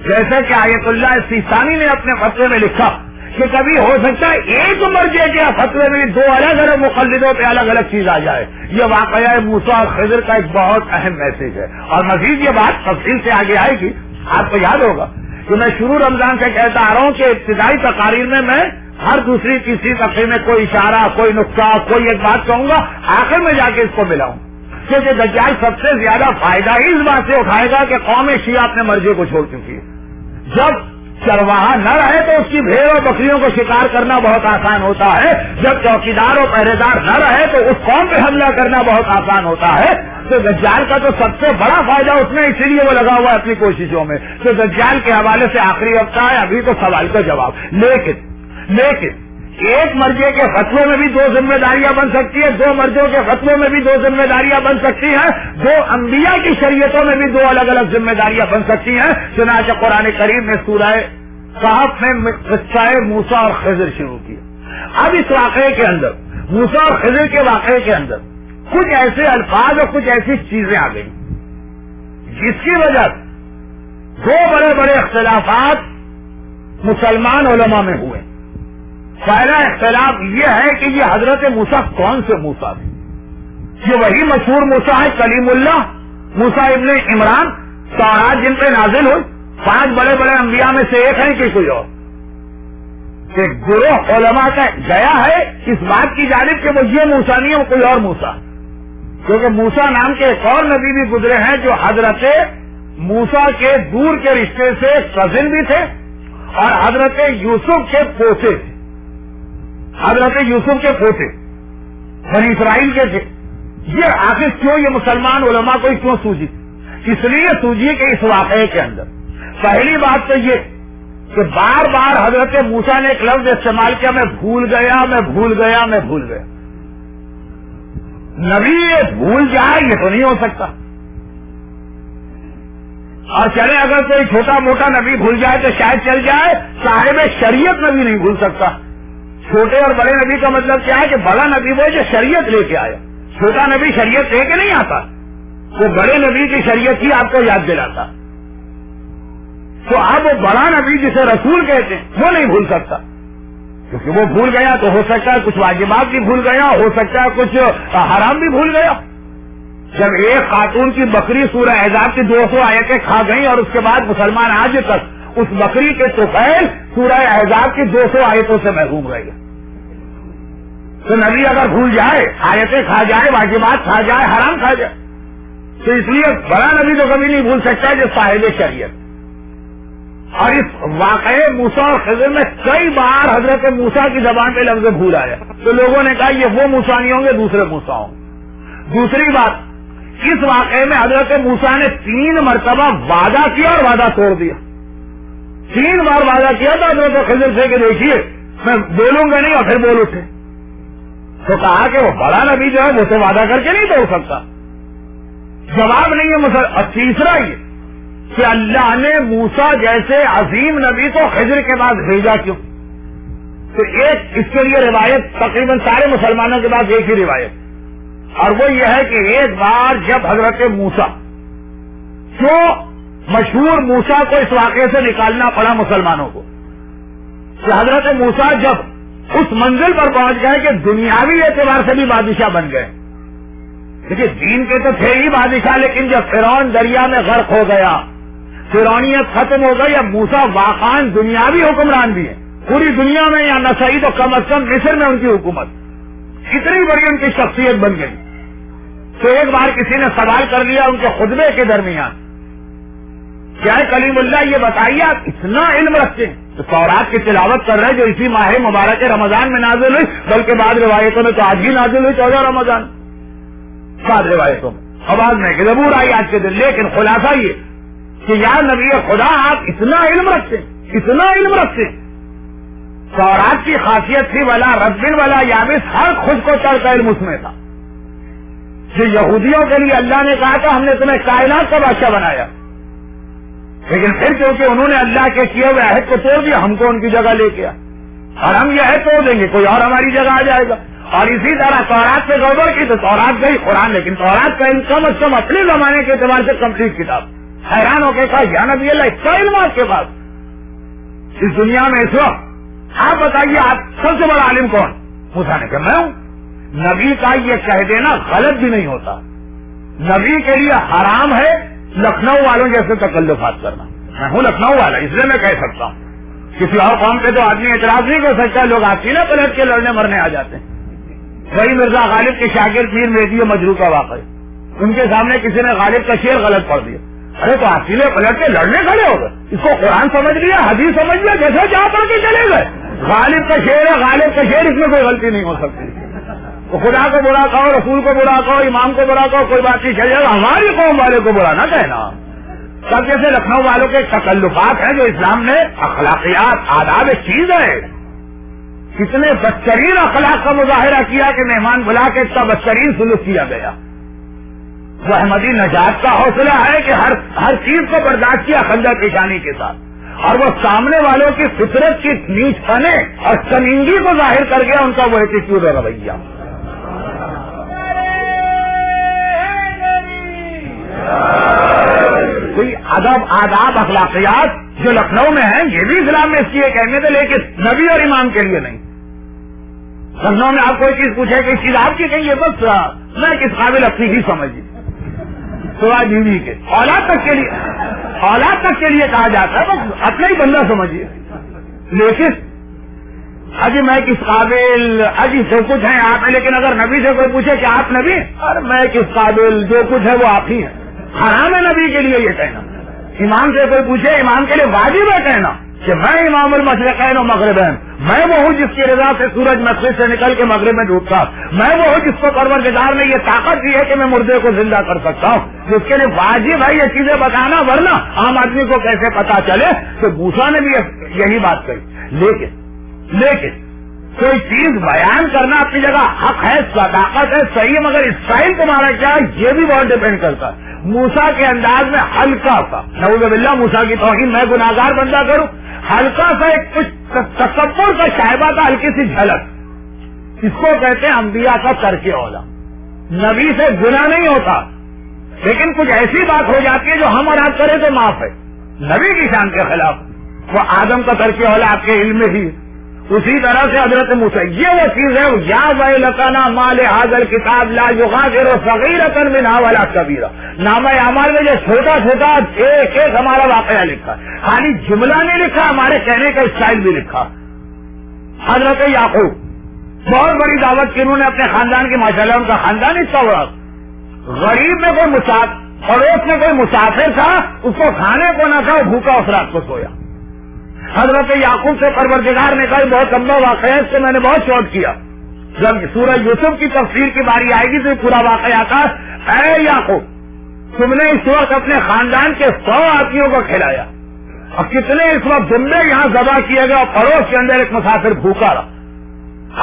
جیسے کہ آیت اللہ سیستانی نے اپنے فتوے میں لکھا کہ کبھی ہو سکتا ہے ایک مرجع کے فتوے میں دو الگ الگ مقلدوں پہ الگ الگ چیز آ جائے۔ یہ واقعہ موسیٰ اور خضر کا ایک بہت اہم میسج ہے، اور مزید یہ بات تفصیل سے آگے آئے گی۔ آپ کو یاد ہوگا کہ میں شروع رمضان سے کہتا آ رہا ہوں کہ ابتدائی تقاریر میں ہر دوسری تیسری تقریر میں کوئی اشارہ، کوئی نقطہ، کوئی ایک بات کہوں گا، آخر میں جا کے اس کو ملاؤں، کیونکہ دجال سب سے زیادہ فائدہ ہی اس بات سے اٹھائے گا کہ قوم شیعہ اپنے مرجع کو چھوڑ چکی ہے۔ جب چرواہا نہ رہے تو اس کی بھیڑ اور بکریوں کو شکار کرنا بہت آسان ہوتا ہے، جب چوکیدار اور پہرے دار نہ رہے تو اس قوم پہ حملہ کرنا بہت آسان ہوتا ہے۔ تو دجال کا تو سب سے بڑا فائدہ اس میں، اسی لیے وہ لگا ہوا ہے اپنی کوششوں میں۔ تو دجال کے حوالے سے آخری ہفتہ ہے، ابھی تو سوال کا جواب، لیکن ایک مرجع کے فتوے میں بھی دو ذمہ داریاں بن سکتی ہے، دو مرجعوں کے فتوے میں بھی دو ذمہ داریاں بن سکتی ہیں، دو انبیاء کی شریعتوں میں بھی دو الگ الگ ذمہ داریاں بن سکتی ہیں۔ چنانچہ قرآن کریم نے سورہ کہف میں قصہ موسیٰ اور خضر شروع کیا۔ اب اس واقعے کے اندر، موسیٰ اور خضر کے واقعے کے اندر کچھ ایسے الفاظ اور کچھ ایسی چیزیں آ گئی جس کی وجہ دو بڑے بڑے اختلافات مسلمان علماء میں ہوئے۔ پہلا اختلاف یہ ہے کہ یہ حضرت موسیٰ کون سے موسیٰ تھے؟ یہ وہی مشہور موسیٰ ہے کلیم اللہ، موسیٰ ابن عمران، تورات جن پہ نازل ہوئی، 5 بڑے بڑے انبیاء میں سے ایک ہے کہ کوئی اور؟ ایک گروہ علماء کا گیا ہے اس بات کی جانب کہ وہ یہ موسیٰ نہیں ہے، وہ کوئی اور موسیٰ، کیونکہ موسیٰ نام کے ایک اور نبی بھی گزرے ہیں جو حضرت موسیٰ کے دور کے رشتے سے کزن بھی تھے اور حضرت یوسف کے پوتے تھے، حضرت یوسف کے پوتے بنی اسرائیل کے تھے۔ یہ آخر کیوں یہ مسلمان علماء کو کیوں سوجی؟ اس لیے سوجی کہ اس واقعے کے اندر پہلی بات تو یہ کہ بار بار حضرت موسیٰ نے ایک لفظ استعمال کیا، میں بھول گیا، میں بھول گیا، میں بھول گیا۔ نبی یہ بھول جائے یہ تو نہیں ہو سکتا، اور چلے اگر کوئی چھوٹا موٹا نبی بھول جائے تو شاید چل جائے، صاحب شریعت نبی نہیں بھول سکتا۔ چھوٹے اور بڑے نبی کا مطلب کیا ہے کہ بڑا نبی وہ جو شریعت لے کے آیا، چھوٹا نبی شریعت لے کے نہیں آتا، وہ بڑے نبی کی شریعت ہی آپ کو یاد دلاتا۔ تو اب وہ بڑا نبی جسے رسول کہتے ہیں وہ نہیں بھول سکتا، کیونکہ وہ بھول گیا تو ہو سکتا ہے کچھ واجبات بھی بھول گیا، ہو سکتا ہے کچھ حرام بھی بھول گیا۔ جب ایک خاتون کی بکری سورہ احزاب کی 200 آیتیں کھا گئی اور اس کے بعد مسلمان آج تک اس بکری کے طفیل سورہ احزاب کی 200 آیتوں سے محروم رہ گئے، تو نبی اگر بھول جائے، آیتیں کھا جائے، واجبات کھا جائے، حرام کھا جائے، تو اس لیے بڑا نبی تو کبھی نہیں بھول سکتا جو صاحب شریعت. اور اس واقعے موسیٰ اور خضر میں کئی بار حضرت موسیٰ کی زبان پہ لفظ بھول آیا، تو لوگوں نے کہا یہ وہ موسیٰ نہیں ہوں گے، دوسرے موسیٰ ہوں. دوسری بات، اس واقعے میں حضرت موسیٰ نے 3 مرتبہ وعدہ کیا اور وعدہ توڑ دیا. 3 بار وعدہ کیا تھا حضرت خضر سے کہ دیکھیے میں بولوں گا نہیں، اور پھر بول اٹھے. تو کہا کہ وہ بڑا نبی جو ہے وہ سے وعدہ کر کے نہیں توڑ سکتا. جواب نہیں ہے. اور تیسرا یہ کہ اللہ نے موسیٰ جیسے عظیم نبی کو خضر کے بعد بھیجا کیوں؟ تو ایک اس کے لیے روایت تقریباً سارے مسلمانوں کے پاس ایک ہی روایت، اور وہ یہ ہے کہ ایک بار جب حضرت موسیٰ، جو مشہور موسیٰ کو اس واقعے سے نکالنا پڑا مسلمانوں کو، کہ حضرت موسیٰ جب اس منزل پر پہنچ گئے کہ دنیاوی اعتبار سے بھی بادشاہ بن گئے. دیکھیے دین کے تو تھے ہی بادشاہ، لیکن جب فرعون دریا میں غرق ہو گیا، فرعونیت ختم ہو گئی، اب موسیٰ واقعاً دنیاوی حکمران بھی ہے پوری دنیا میں، یا نہ صحیح تو کم از کم مصر میں ان کی حکومت، اتنی بڑی ان کی شخصیت بن گئی. تو ایک بار کسی نے سوال کر لیا ان کے خطبے کے درمیان، کیا کلیم اللہ یہ بتائیے آپ اتنا علم رکھتے ہیں؟ تو تورات کی تلاوت کر رہے جو اسی ماہ مبارک رمضان میں نازل ہوئی، بلکہ بعض روایتوں میں تو آج بھی نازل ہوئی 14 رمضان، بعض روایتوں میں آواز میں کہ زبور آئی آج کے دن. لیکن خلاصہ یہ کہ یا نبی خدا آپ اتنا علم رکھتے ہیں، اتنا علم رکھتے ہیں. تورات کی خاصیت تھی ولا ربن ولا یابس، ہر خود کو چڑھ کا علم اس میں تھا. جو یہودیوں کے لیے اللہ نے کہا تھا ہم نے تمہیں کائنات کا بادشاہ بنایا، لیکن پھر کیونکہ انہوں نے اللہ کے کیے ہوئے عہد کو توڑ دیا، ہم کو ان کی جگہ لے کے اور ہم یہ عہد توڑ دیں گے، کوئی اور ہماری جگہ آ جائے گا. اور اسی طرح تورات سے گڑبڑ کی تو تورات گئی قرآن، لیکن تورات کا علم کم از کم اپنے زمانے کے اعتبار سے کمپلیٹ کتاب. حیران ہو کے کہا یا نبی اللہ اتنا علم آپ کے پاس اس دنیا میں اس وقت، آپ بتائیے آپ سب سے بڑا عالم کون؟ موسیٰ نے کہا میں ہوں. نبی کا یہ کہہ دینا غلط بھی نہیں ہوتا. نبی کے لیے حرام ہے لکھنؤ والوں جیسے تکلفات کرنا. میں ہوں لکھنؤ والا، اس لیے میں کہہ سکتا ہوں. کسی اور قوم پہ تو آدمی اعتراض نہیں کر سکتا، لوگ آسینہ پلٹ کے لڑنے مرنے آ جاتے ہیں. وہی مرزا غالب کے شاگرد پیر مہدی مجروح کا واقعہ، ان کے سامنے کسی نے غالب کا شعر غلط پڑھ دیا، ارے تو آسینے پلٹ کے لڑنے کھڑے ہو گئے. اس کو قرآن سمجھ لیا، حدیث سمجھ لیا، جیسے جہاں پڑھ کے چلے گئے. غالب کا شعر ہے، غالب کا شعر، اس میں کوئی غلطی نہیں ہو سکتی. تو خدا کو برا کہو، رسول کو برا کہو، امام کو برا کہو، کوئی بات نہیں چل جائے گا. ہماری قوم والے کو برا نہ کہنا. سب جیسے لکھنؤ والوں کے تکلفات ہیں جو اسلام میں اخلاقیات آداب ایک چیز ہے. کتنے بدترین اخلاق کا مظاہرہ کیا کہ مہمان بلا کے اس کا بدترین سلوک کیا گیا. وہ احمدی نجات کا حوصلہ ہے کہ ہر چیز کو برداشت کیا خنجر پیشانی کے ساتھ، اور وہ سامنے والوں کی فطرت کی نیچ پنے اور شرمندگی کو ظاہر کر گیا ان کا وہ ایٹیٹیوڈ اور رویہ. کوئی ادب آداب اخلاقیات جو لکھنؤ میں ہیں یہ بھی اسلام میں اس کی ایک اہمیت ہے، لیکن نبی اور امام کے لیے نہیں. لکھنؤ میں آپ کوئی چیز پوچھے کہ چیز آپ کی کہیں بس میں کس قابل اپنی ہی سمجھی سوا بیوی کے اولاد تک کے لیے کہا جاتا ہے، بس اپنا ہی بندہ سمجھیے. لیکن اجی میں کس قابل، اجی جو کچھ ہیں آپ ہیں، لیکن اگر نبی سے کوئی پوچھے کہ آپ نبی، اور میں کس قابل، جو کچھ ہے وہ آپ ہی ہیں. حرام ہے نبی کے لیے یہ کہنا. امام سے کوئی پوچھے، امام کے لیے واجب ہے کہنا کہ میں امام المشرقین و مغربین، میں وہ ہوں جس کی رضا سے سورج مشرق سے نکل کے مغرب میں ڈوبتا، میں وہ ہوں جس کو پروردگار نے یہ طاقت دی ہے کہ میں مردے کو زندہ کر سکتا ہوں. جس کے لیے واجب ہے یہ چیزیں بتانا، ورنہ عام آدمی کو کیسے پتا چلے. تو موسیٰ نے بھی یہی بات کہی. لیکن کوئی چیز بیان کرنا اپنی جگہ حق ہے، صداقت ہے، صحیح، مگر اسٹائل تمہارا کیا ہے یہ بھی بہت ڈیپینڈ کرتا ہے. موسیٰ کے انداز میں ہلکا سا، نعوذ باللہ موسیٰ کی توہین میں گناہگار بندہ کروں، ہلکا سا ایک کچھ تکبر کا شائبہ تھا، ہلکی سی جھلک. اس کو کہتے ہیں انبیاء کا ترک اولا. نبی سے گناہ نہیں ہوتا، لیکن کچھ ایسی بات ہو جاتی ہے جو ہم اور آپ کریں تو معاف ہے. نبی کی شان کے خلاف. وہ آدم کا ترک اولا آپ کے علم میں ہی. اسی طرح سے حضرت موسیٰ یہ وہ چیز ہے، یا ویلکنا ما لہذا الکتاب لا یغادر صغیرۃ منہا ولا کبیرہ. نامہ اعمال میں جو چھوٹا چھوٹا ایک ایک ہمارا واقعہ لکھا، خالی جملہ نہیں لکھا، ہمارے کہنے کا اسٹائل بھی لکھا. حضرت یعقوب بہت بڑی دعوت کی انہوں نے اپنے خاندان کی، ماشاءاللہ ان کا خاندان اتنا بڑا. غریب میں کوئی پڑوس میں کوئی مسافر تھا، اس کو کھانے کو نہ تھا، وہ بھوکا اس رات کو سویا. حضرت یعقوب سے پروردگار نے کہا بہت لمبا واقعہ ہے، اس سے میں نے بہت شوق کیا. جب سورہ یوسف کی تفسیر کی باری آئے گی تو یہ پورا واقعہ آتا. اے یعقوب، تم نے اس وقت اپنے خاندان کے 100 آدمیوں کو کھلایا، اور کتنے اس وقت جملے یہاں ذبح کیے گئے اور پڑوس کے اندر ایک مسافر بھوکا رہا.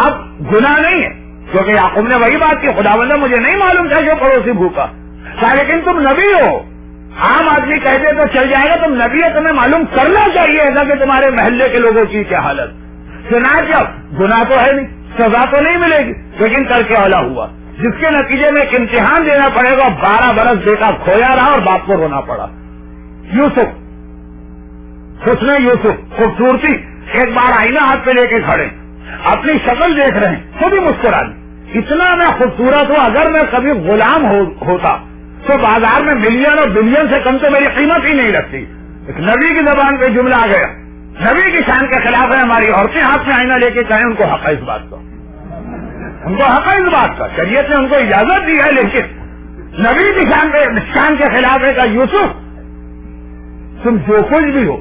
اب گناہ نہیں ہے، کیونکہ یعقوب نے وہی بات کی، خداوند مجھے نہیں معلوم تھا کہ پڑوسی بھوکا. لیکن تم نبی ہو، عام آدمی کہتے تو چل جائے گا، تم نبی ہے، تمہیں معلوم کرنا چاہیے ایسا کہ تمہارے محلے کے لوگوں کی کیا حالت. چنانچہ گناہ تو ہے نہیں، سزا تو نہیں ملے گی، لیکن کر کے اولا ہوا، جس کے نتیجے میں ایک امتحان دینا پڑے گا. 12 برس بیٹا کھویا رہا اور باپ کو رونا پڑا. یوسف، حسن یوسف، خوبصورتی. ایک بار آئینہ ہاتھ پہ لے کے کھڑے، اپنی شکل دیکھ رہے ہیں، خود ہی مسکرا دی. اتنا میں خوبصورت ہوں، اگر میں کبھی غلام ہوتا تو بازار میں ملین اور بلین سے کم تو میری قیمت ہی نہیں لگتی. ایک نبی کی زبان پہ جملہ آ گیا، نبی کی شان کے خلاف ہے. ہماری عورتیں ہاتھ میں آئینہ لے کے کہیں، ان کو حق ہے اس بات کا، ان کو حق ہے اس بات کا، شریعت نے ان کو اجازت دی ہے. لیکن نبی کی شان کے خلاف ہے. کہ یوسف، تم جو کچھ بھی ہو،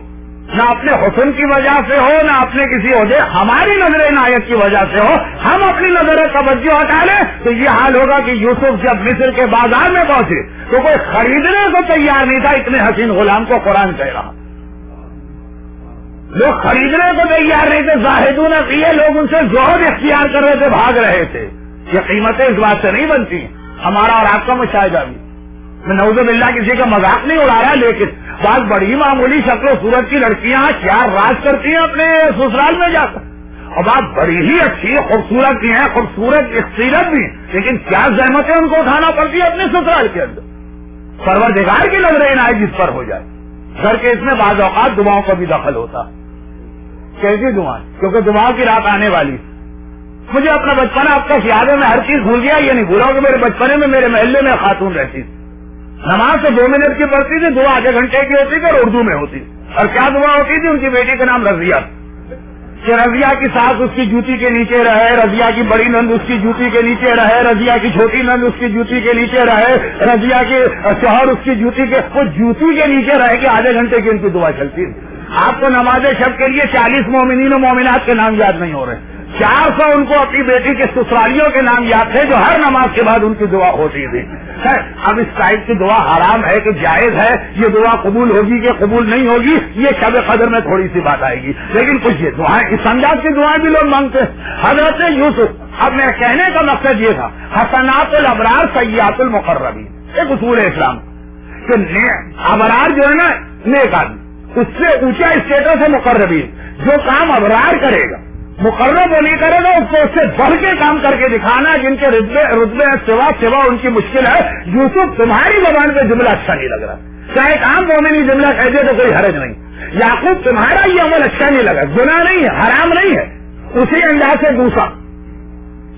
نہ اپنے حسن کی وجہ سے ہو، نہ اپنے کسی عہدے، ہماری نظر عنایت کی وجہ سے ہو. ہم اپنی نظر توجہ ہٹا لیں تو یہ حال ہوگا کہ یوسف جب مصر کے بازار میں پہنچے تو کوئی خریدنے کو تیار نہیں تھا. اتنے حسین غلام کو قرآن کہہ رہا، لوگ خریدنے کو تیار نہیں تھے. زاہدون فیہ، لوگ ان سے زہد اختیار کر رہے تھے، بھاگ رہے تھے. یہ قیمتیں اس بات سے نہیں بنتی. ہمارا اور آپ کا مشاہدہ بھی، میں نعوذ باللہ کسی کا مذاق نہیں اڑا رہا، لیکن بات بڑی معمولی شکل و صورت کی لڑکیاں کیا راج کرتی ہیں اپنے سسرال میں جا کر، اور بات بڑی ہی اچھی خوبصورت بھی ہیں، خوبصورت سیرت بھی، لیکن کیا زحمتیں ان کو اٹھانا پڑتی ہے اپنے سسرال کے اندر. پروردگار کی نظر عنایت جس پر ہو جائے. گھر کے اس میں بعض اوقات دعاؤں کا بھی دخل ہوتا. کیسی دعائیں؟ کیونکہ دعاؤں کی رات آنے والی. مجھے اپنا بچپنا اب تک یاد ہے، میں ہر چیز بھول گیا. یہ نہیں بھولا کہ میرے بچپنے میں میرے محلے میں خاتون رہتی تھی، نماز تو 2 منٹ کی پڑھتی تھی، دعا آدھے گھنٹے کی ہوتی تھی اور اردو میں ہوتی. اور کیا دعا ہوتی تھی؟ ان کی بیٹی کا نام رضیہ، کہ رضیہ کی ساس اس کی جوتی کے نیچے رہے، رضیہ کی بڑی نند اس کی جوتی کے نیچے رہے، رضیہ کی چھوٹی نند اس کی جوتی کے نیچے رہے، رضیہ کے شوہر اس کی جوتی کے جوتی کے نیچے رہے کہ آدھے گھنٹے کی ان کی دعا چلتی. آپ کو نماز شب کے لیے 40 مومنین و مومنات کے نام یاد نہیں ہو رہے، 400 ان کو اپنی بیٹی کے سسرالیوں کے نام یاد تھے جو ہر نماز کے بعد ان کی دعا ہوتی تھی. اب اس ٹائپ کی دعا حرام ہے کہ جائز ہے؟ یہ دعا قبول ہوگی کہ قبول نہیں ہوگی، یہ شب قدر میں تھوڑی سی بات آئے گی. لیکن کچھ یہ دعائیں، اس انداز کی دعائیں بھی لوگ مانگتے ہیں. حضرت یوسف، اب میرے کہنے کا مقصد یہ تھا، حسنات الابرار سیئات المقربین، ایک اصول ہے اسلام کہ ابرار جو ہے نا نیک آدمی، اس سے اونچا اسٹیٹس ہے مقربین. جو کام ابرار کرے گا، مقرب وہ نہیں کرے گا، اس کو اس سے بڑھ کے کام کر کے دکھانا، جن کے رتبے سوا ان کی مشکل ہے. یوسف، تمہاری زبان پہ جملہ اچھا نہیں لگ رہا، چاہے ایک عام مومنی جملہ کہہ دے تو کوئی حرج نہیں. یعقوب، تمہارا یہ عمل اچھا نہیں لگا، گناہ نہیں ہے، حرام نہیں ہے. اسی انداز سے موسیٰ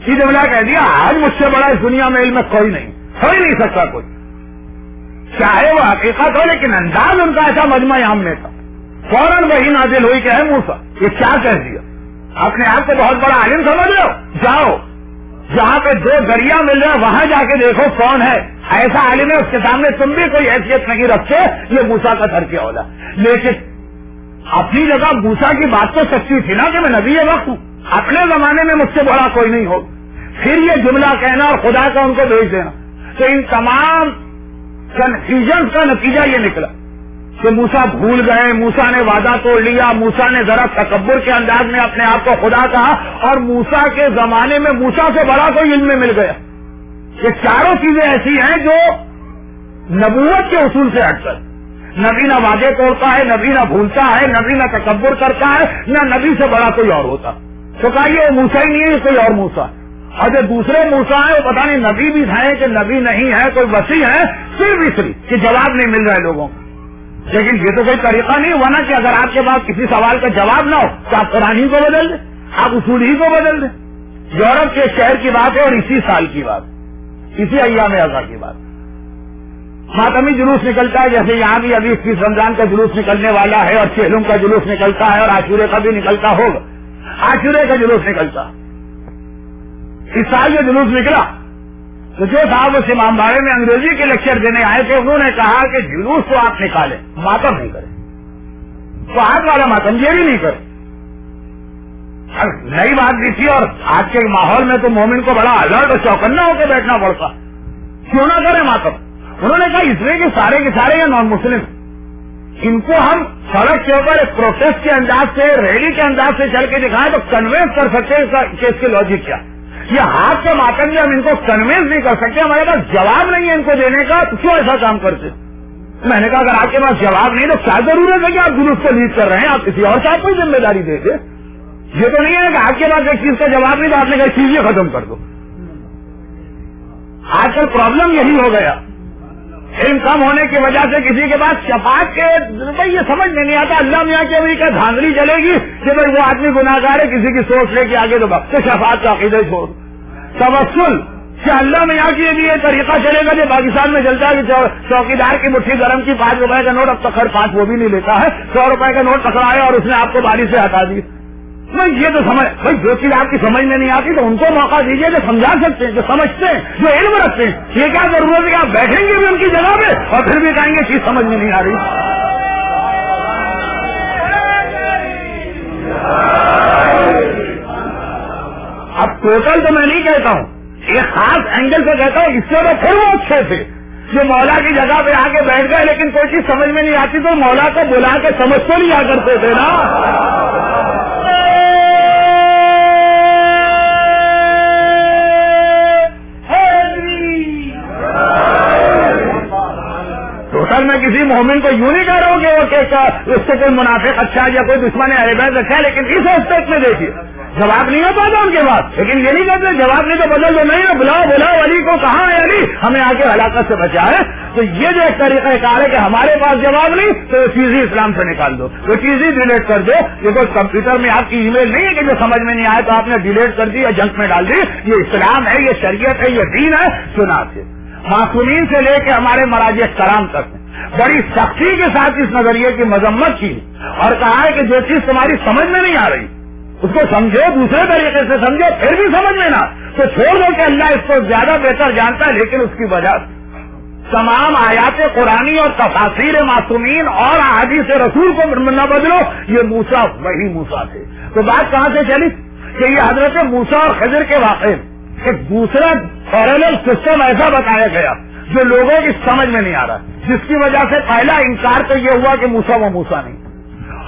یہ جملہ کہہ دیا، آج مجھ سے بڑا اس دنیا میں علم کوئی نہیں سکتا کوئی، چاہے وہ حقیقت ہو، لیکن انداز ان کا ایسا مجمع عام میں تھا. فوراً وہی نازل ہوئی کہ ہے موسیٰ، یہ کیا کہہ دیا؟ اپنے آپ کو بہت بڑا عالم سمجھ رہے ہو؟ جاؤ، جہاں پہ 2 دریا مل رہے ہیں وہاں جا کے دیکھو کون ہے ایسا عالم ہے، اس کے سامنے تم بھی کوئی حیثیت نہیں رکھتے. یہ موسیٰ کا ترک اولا. لیکن اپنی جگہ موسیٰ کی بات تو سچی تھی نا کہ میں نبی وقت ہوں، اپنے زمانے میں مجھ سے بڑا کوئی نہیں ہو. پھر یہ جملہ کہنا اور خدا کا ان کو بھیج دینا، تو ان تمام کنفیوژن کا نتیجہ یہ نکلا کہ موسیٰ بھول گئے، موسیٰ نے وعدہ توڑ لیا، موسیٰ نے ذرا تکبر کے انداز میں اپنے آپ کو خدا کہا، اور موسیٰ کے زمانے میں موسیٰ سے بڑا کوئی علم مل گیا. یہ چاروں چیزیں ایسی ہیں جو نبوت کے اصول سے ہٹ کر، نبی نہ وعدے توڑتا ہے، نبی نہ بھولتا ہے، نبی نہ تکبر کرتا ہے، نہ نبی سے بڑا کوئی اور ہوتا. تو کہا یہ موسیٰ ہی نہیں ہے، کوئی اور موسیٰ. اور جو دوسرے موسیٰ ہیں وہ پتہ نہیں نبی بھی ہیں کہ نبی نہیں ہے، کوئی وسیع ہے، صرف اس لیے کہ جواب نہیں مل رہا ہے لوگوں کو. لیکن یہ تو کوئی طریقہ نہیں ہوا نا کہ اگر آپ کے پاس کسی سوال کا جواب نہ ہو تو آپ قرآن ہی کو بدل دیں، آپ اصول ہی کو بدل دیں. یورپ کے شہر کی بات ہے اور اسی سال کی بات، اسی ایام اعضا کی بات. ماتمی جلوس نکلتا ہے، جیسے یہاں بھی ابھی 21 رمضان کا جلوس نکلنے والا ہے، اور چہلم کا جلوس نکلتا ہے، اور عاشورے کا بھی نکلتا ہوگا. عاشورے کا جلوس نکلتا، عیسائی کا جلوس نکلا تو جو صاحب اس امام باڑے میں انگریزی کے لیکچر دینے آئے تھے انہوں نے کہا کہ جلوس تو آپ نکالیں ماتم نہیں کریں، تو آج والا ماتم یہ بھی نہیں کرے. نئی بات بھی تھی اور آج کے ماحول میں تو مومن کو بڑا الرٹ اور چوکنا ہو کے بیٹھنا پڑتا، کیوں نہ کرے ماتم. انہوں نے کہا اس لیے کہ سارے کے سارے یہ نان مسلم، ان کو ہم سڑک کے اوپر ایک پروٹیسٹ کے انداز سے ریلی کے انداز سے چل کے دکھائیں تو کنوینس کر سکتے ہیں کہ اس کی لاجک کیا. یہ ہاتھ کے ماتم میں ہم ان کو کنوینس نہیں کر سکتے، ہمارے پاس جواب نہیں ہے ان کو دینے کا، تو کیوں ایسا کام کرتے. میں نے کہا اگر آپ کے پاس جواب نہیں تو کیا ضرورت ہے کہ آپ جلوس کو لیڈ کر رہے ہیں، آپ کسی اور صاحب کو ذمہ داری دے دیں. یہ تو نہیں ہے کہ آپ کے پاس ایک چیز کا جواب نہیں تو آپ نے کہا چیز یہ ختم کر دو. آج کل پرابلم یہی ہو گیا، علم کم ہونے کی وجہ سے کسی کے پاس شفاعت کے بھائی یہ سمجھ میں نہیں آتا. اللہ میاں کی امریکہ دھاندلی چلے گی کہ بھائی وہ آدمی گناہگار ہے، کسی کی سوچ لے کے آگے تو بخش شفاعت کا عقیدہ چھوڑ. توسل کہ اللہ میاں کی بھی یہ طریقہ چلے گا جو پاکستان میں چلتا ہے کہ چوکیدار کی مٹھی گرم کی 5 روپے کا نوٹ اب تک ہر 5 وہ بھی نہیں لیتا ہے، 100 روپے کا نوٹ پکڑایا اور اس نے آپ کو باری سے ہٹا دی. یہ تو سمجھ بھائی جو چیز آپ کی سمجھ میں نہیں آتی تو ان کو موقع دیجیے جو سمجھا سکتے ہیں، جو سمجھتے ہیں، جو علم رکھتے ہیں. یہ کیا ضرورت ہے کہ آپ بیٹھیں گے بھی ان کی جگہ پہ اور پھر بھی کہیں گے چیز سمجھ میں نہیں آ رہی. اب ٹوٹل تو میں نہیں کہتا ہوں، ایک خاص اینگل سے کہتا ہوں. اس سے تو پھر وہ اچھے تھے جو مولا کی جگہ پہ آ کے بیٹھ گئے لیکن کوئی چیز سمجھ میں نہیں آتی تو مولا کو بلا کے سمجھ تو نہیں آ کرتے تھے نا. ٹوٹل میں کسی مومن کو یوں نہیں کہہ رہا ہوں کہ وہ اس سے کوئی منافق اچھا یا کوئی دشمن اہل بیت اچھا، لیکن اس اسپیکٹ میں دیکھیے جواب نہیں ہوتا تھا ان کے پاس، لیکن یہ نہیں کہتے جواب نہیں تو بدل دو، نہیں بلاؤ علی کو، کہاں ہے علی، ہمیں آ کے ہلاکت سے بچا ہے. تو یہ جو ایک طریقہ کار ہے کہ ہمارے پاس جواب نہیں تو وہ چیز ہی اسلام سے نکال دو، وہ چیز ہی ڈیلیٹ کر دو. یہ کوئی کمپیوٹر میں آپ کی ای میل نہیں ہے کہ جو سمجھ میں نہیں آئے تو آپ نے ڈیلیٹ کر دی یا جنک میں ڈال دی. یہ اسلام ہے، یہ شریعت ہے، یہ دین ہے. سنا سے معصومین سے لے کے ہمارے مراجع کرام تک بڑی سختی کے ساتھ اس نظریے کی مذمت کی اور کہا ہے کہ جو چیز تمہاری سمجھ میں نہیں آ رہی اس کو سمجھو، دوسرے طریقے سے سمجھو، پھر بھی سمجھ میں نہ تو چھوڑ دو کہ اللہ اس کو زیادہ بہتر جانتا ہے. لیکن اس کی وجہ تمام آیات قرآنی اور تفاسیر معصومین اور احادیث رسول کو نہ بدلو. یہ موسیٰ وہی موسیٰ تھے. تو بات کہاں سے چلی کہ یہ حضرت موسیٰ اور خضر کے واقعے ایک دوسرا پیرالل سسٹم ایسا بتایا گیا جو لوگوں کی سمجھ میں نہیں آ رہا، جس کی وجہ سے پہلا انکار تو یہ ہوا کہ موسیٰ وہ موسیٰ نہیں،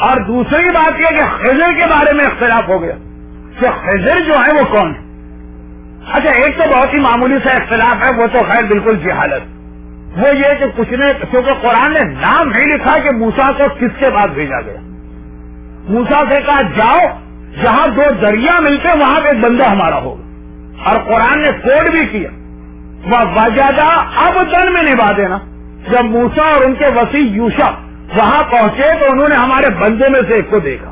اور دوسری بات یہ کہ خضر کے بارے میں اختلاف ہو گیا کہ خضر جو ہے وہ کون ہے. اچھا ایک تو بہت ہی معمولی سا اختلاف ہے، وہ تو خیر بالکل جہالت، وہ یہ کہ کچھ نے کیونکہ قرآن نے نام نہیں لکھا کہ موسیٰ کو کس کے بعد بھیجا گیا. موسیٰ سے کہا جاؤ جہاں 2 دریا ملتے وہاں پہ ایک بندہ ہمارا ہوگا، اور قرآن نے کوڈ بھی کیا وہ وجدہ اب دن میں نبھا دینا. جب موسیٰ اور ان کے وسیع یوشع وہاں پہنچے تو انہوں نے ہمارے بندے میں سے ایک کو دیکھا.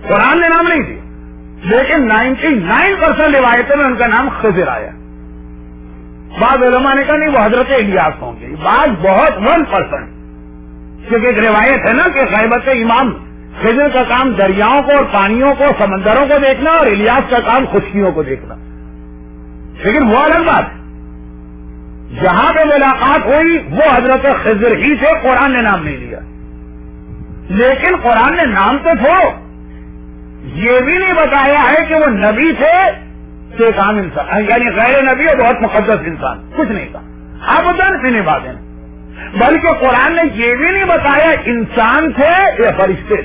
قرآن نے نام نہیں دیا لیکن 99% روایتوں میں ان کا نام خضر آیا. بعض علماء نے کہا نہیں وہ حضرت الیاس ہوں گے، بعض بہت 1%، کیونکہ ایک روایت ہے نا کہ غیبت امام خضر کا کام دریاؤں کو اور پانیوں کو سمندروں کو دیکھنا اور الیاس کا کام خشکیوں کو دیکھنا. لیکن وہ الگ بات جہاں پہ ملاقات ہوئی وہ حضرت خضر ہی تھے، قرآن نے نام نہیں لیا. لیکن قرآن نے نام تو چھوڑو یہ بھی نہیں بتایا ہے کہ وہ نبی تھے کہ ایک عام انسان یعنی غیر نبی اور بہت مقدس انسان، کچھ نہیں کہا. آپ ادھر سے نہیں باتیں، بلکہ قرآن نے یہ بھی نہیں بتایا انسان تھے یا فرشتے.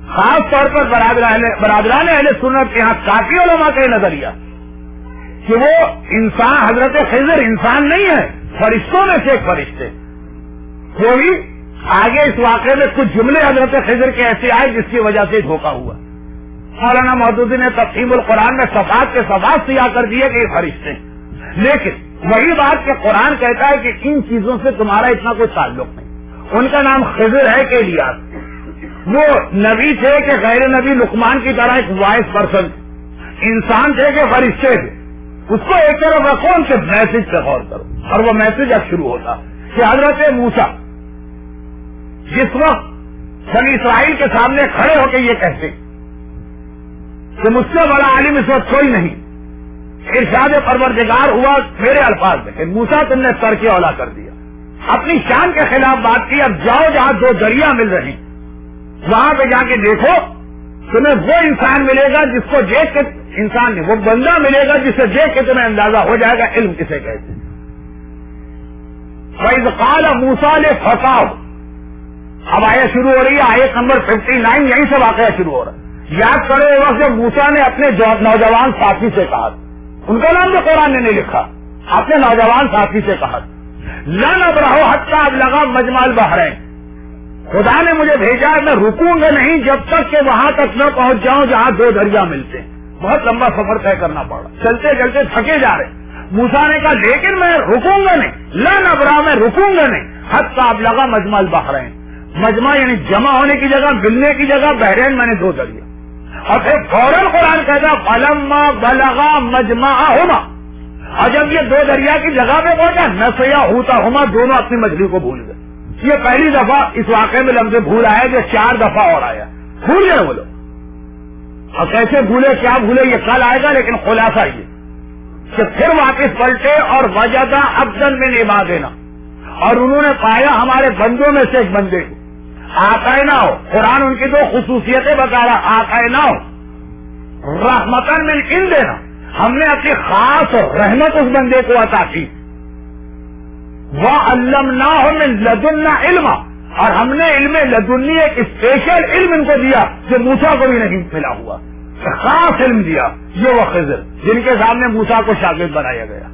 خاص طور پر برادران اہل سنت کے یہاں کافی علماء کا نظریہ کہ وہ انسان حضرت خضر انسان نہیں ہے، فرشتوں میں سے ایک فرشتے. کوئی آگے اس واقعے میں کچھ جملے حضرت خضر کے ایسے آئے جس کی وجہ سے دھوکہ ہوا. مولانا مودودی نے تفہیم القرآن میں صفات کے صفات سیاہ کر دیے کہ یہ فرشتے ہیں. لیکن وہی بات کہ قرآن کہتا ہے کہ ان چیزوں سے تمہارا اتنا کوئی تعلق نہیں. ان کا نام خضر ہے کہ الیاس، وہ نبی تھے کہ غیر نبی لقمان کی طرح ایک وائس پرسن، انسان تھے کہ فرشتے تھے. اس کو ایک طرف رکھو، ان کے میسج پہ غور کرو. اور وہ میسج اب شروع ہوتا کہ حضرت موسیٰ جس وقت بنی اسرائیل کے سامنے کھڑے ہو کے یہ کہتے کہ مجھ سے بڑا عالم اس وقت کوئی نہیں. ارشاد پروردگار ہوا میرے الفاظ میں کہ موسیٰ تم نے سر کے اولا کر دیا, اپنی شان کے خلاف بات کی. اب جاؤ جہاں دو دریا مل رہے ہیں وہاں پہ جا کے دیکھو, تمہیں وہ انسان ملے گا جس کو دیکھ کے انسان نہیں, وہ بندہ ملے گا جسے دیکھ کے تمہیں اندازہ ہو جائے گا علم کسے کہتے ہیں. وَإِذْ قَالَ مُوسَىٰ لِفَتَاهُ, اب آیت شروع ہو رہی ہے, آیت نمبر 59, یہیں سے واقعہ شروع ہو رہا ہے. یاد کرو وہ وقت جب موسیٰ نے اپنے نوجوان ساتھی سے کہا, ان کا نام بھی قرآن نے نہیں لکھا, اپنے نوجوان ساتھی سے کہا لَن أَبْرَحَ حَتَّىٰ أَبْلَغَ مَجْمَعَ الْبَحْرَيْنِ, خدا نے مجھے بھیجا میں رکوں گا نہیں جب تک کہ وہاں تک نہ پہنچ جاؤں جہاں دو دریا ملتے ہیں. بہت لمبا سفر طے کرنا پڑا, چلتے چلتے تھکے جا رہے. موسیٰ نے کہا لیکن میں رکوں گا نہیں, لن أَبْرَحَ میں رکوں گا نہیں حتیٰ أَبْلَغَ مَجْمَعَ الْبَحْرَيْنِ, مجمع یعنی جمع ہونے کی جگہ, ملنے کی جگہ, بحرین میں نے دو دریا. اور پھر فوراً قرآن کہتا فَلَمَّا بَلَغَا مَجْمَعَهُمَا, اور جب یہ دو دریا کی جگہ پہ پہنچا نسیا حوتاہما, دونوں اپنی مچھلی کو بھول گئے. یہ پہلی دفعہ اس واقعے میں لفظ بھول آیا جو 4 دفعہ اور آیا. بھول گئے وہ لوگ, اور کیسے بھولے کیا بھولے یہ کل آئے گا, لیکن خلاصہ یہ کہ پھر واپس پلٹے اور وجدا عبدا من عبادنا, اور انہوں نے پایا ہمارے بندوں میں سے ایک بندے کو. آقائنا ہو, قرآن ان کی دو خصوصیتیں بتا رہا, آقائنا ہو رحمتن من عندنا, ہم نے اپنی خاص رحمت اس بندے کو عطا کی. وَعَلَّمْنَاهُ مِن لَدُنَّا عِلْمًا, اور ہم نے علم لدنی ایک اسپیشل علم ان کو دیا جو موسیٰ کو بھی نہیں ملا ہوا, خاص علم دیا. یہ وہ خضر جن کے سامنے موسیٰ کو شاگرد بنایا گیا,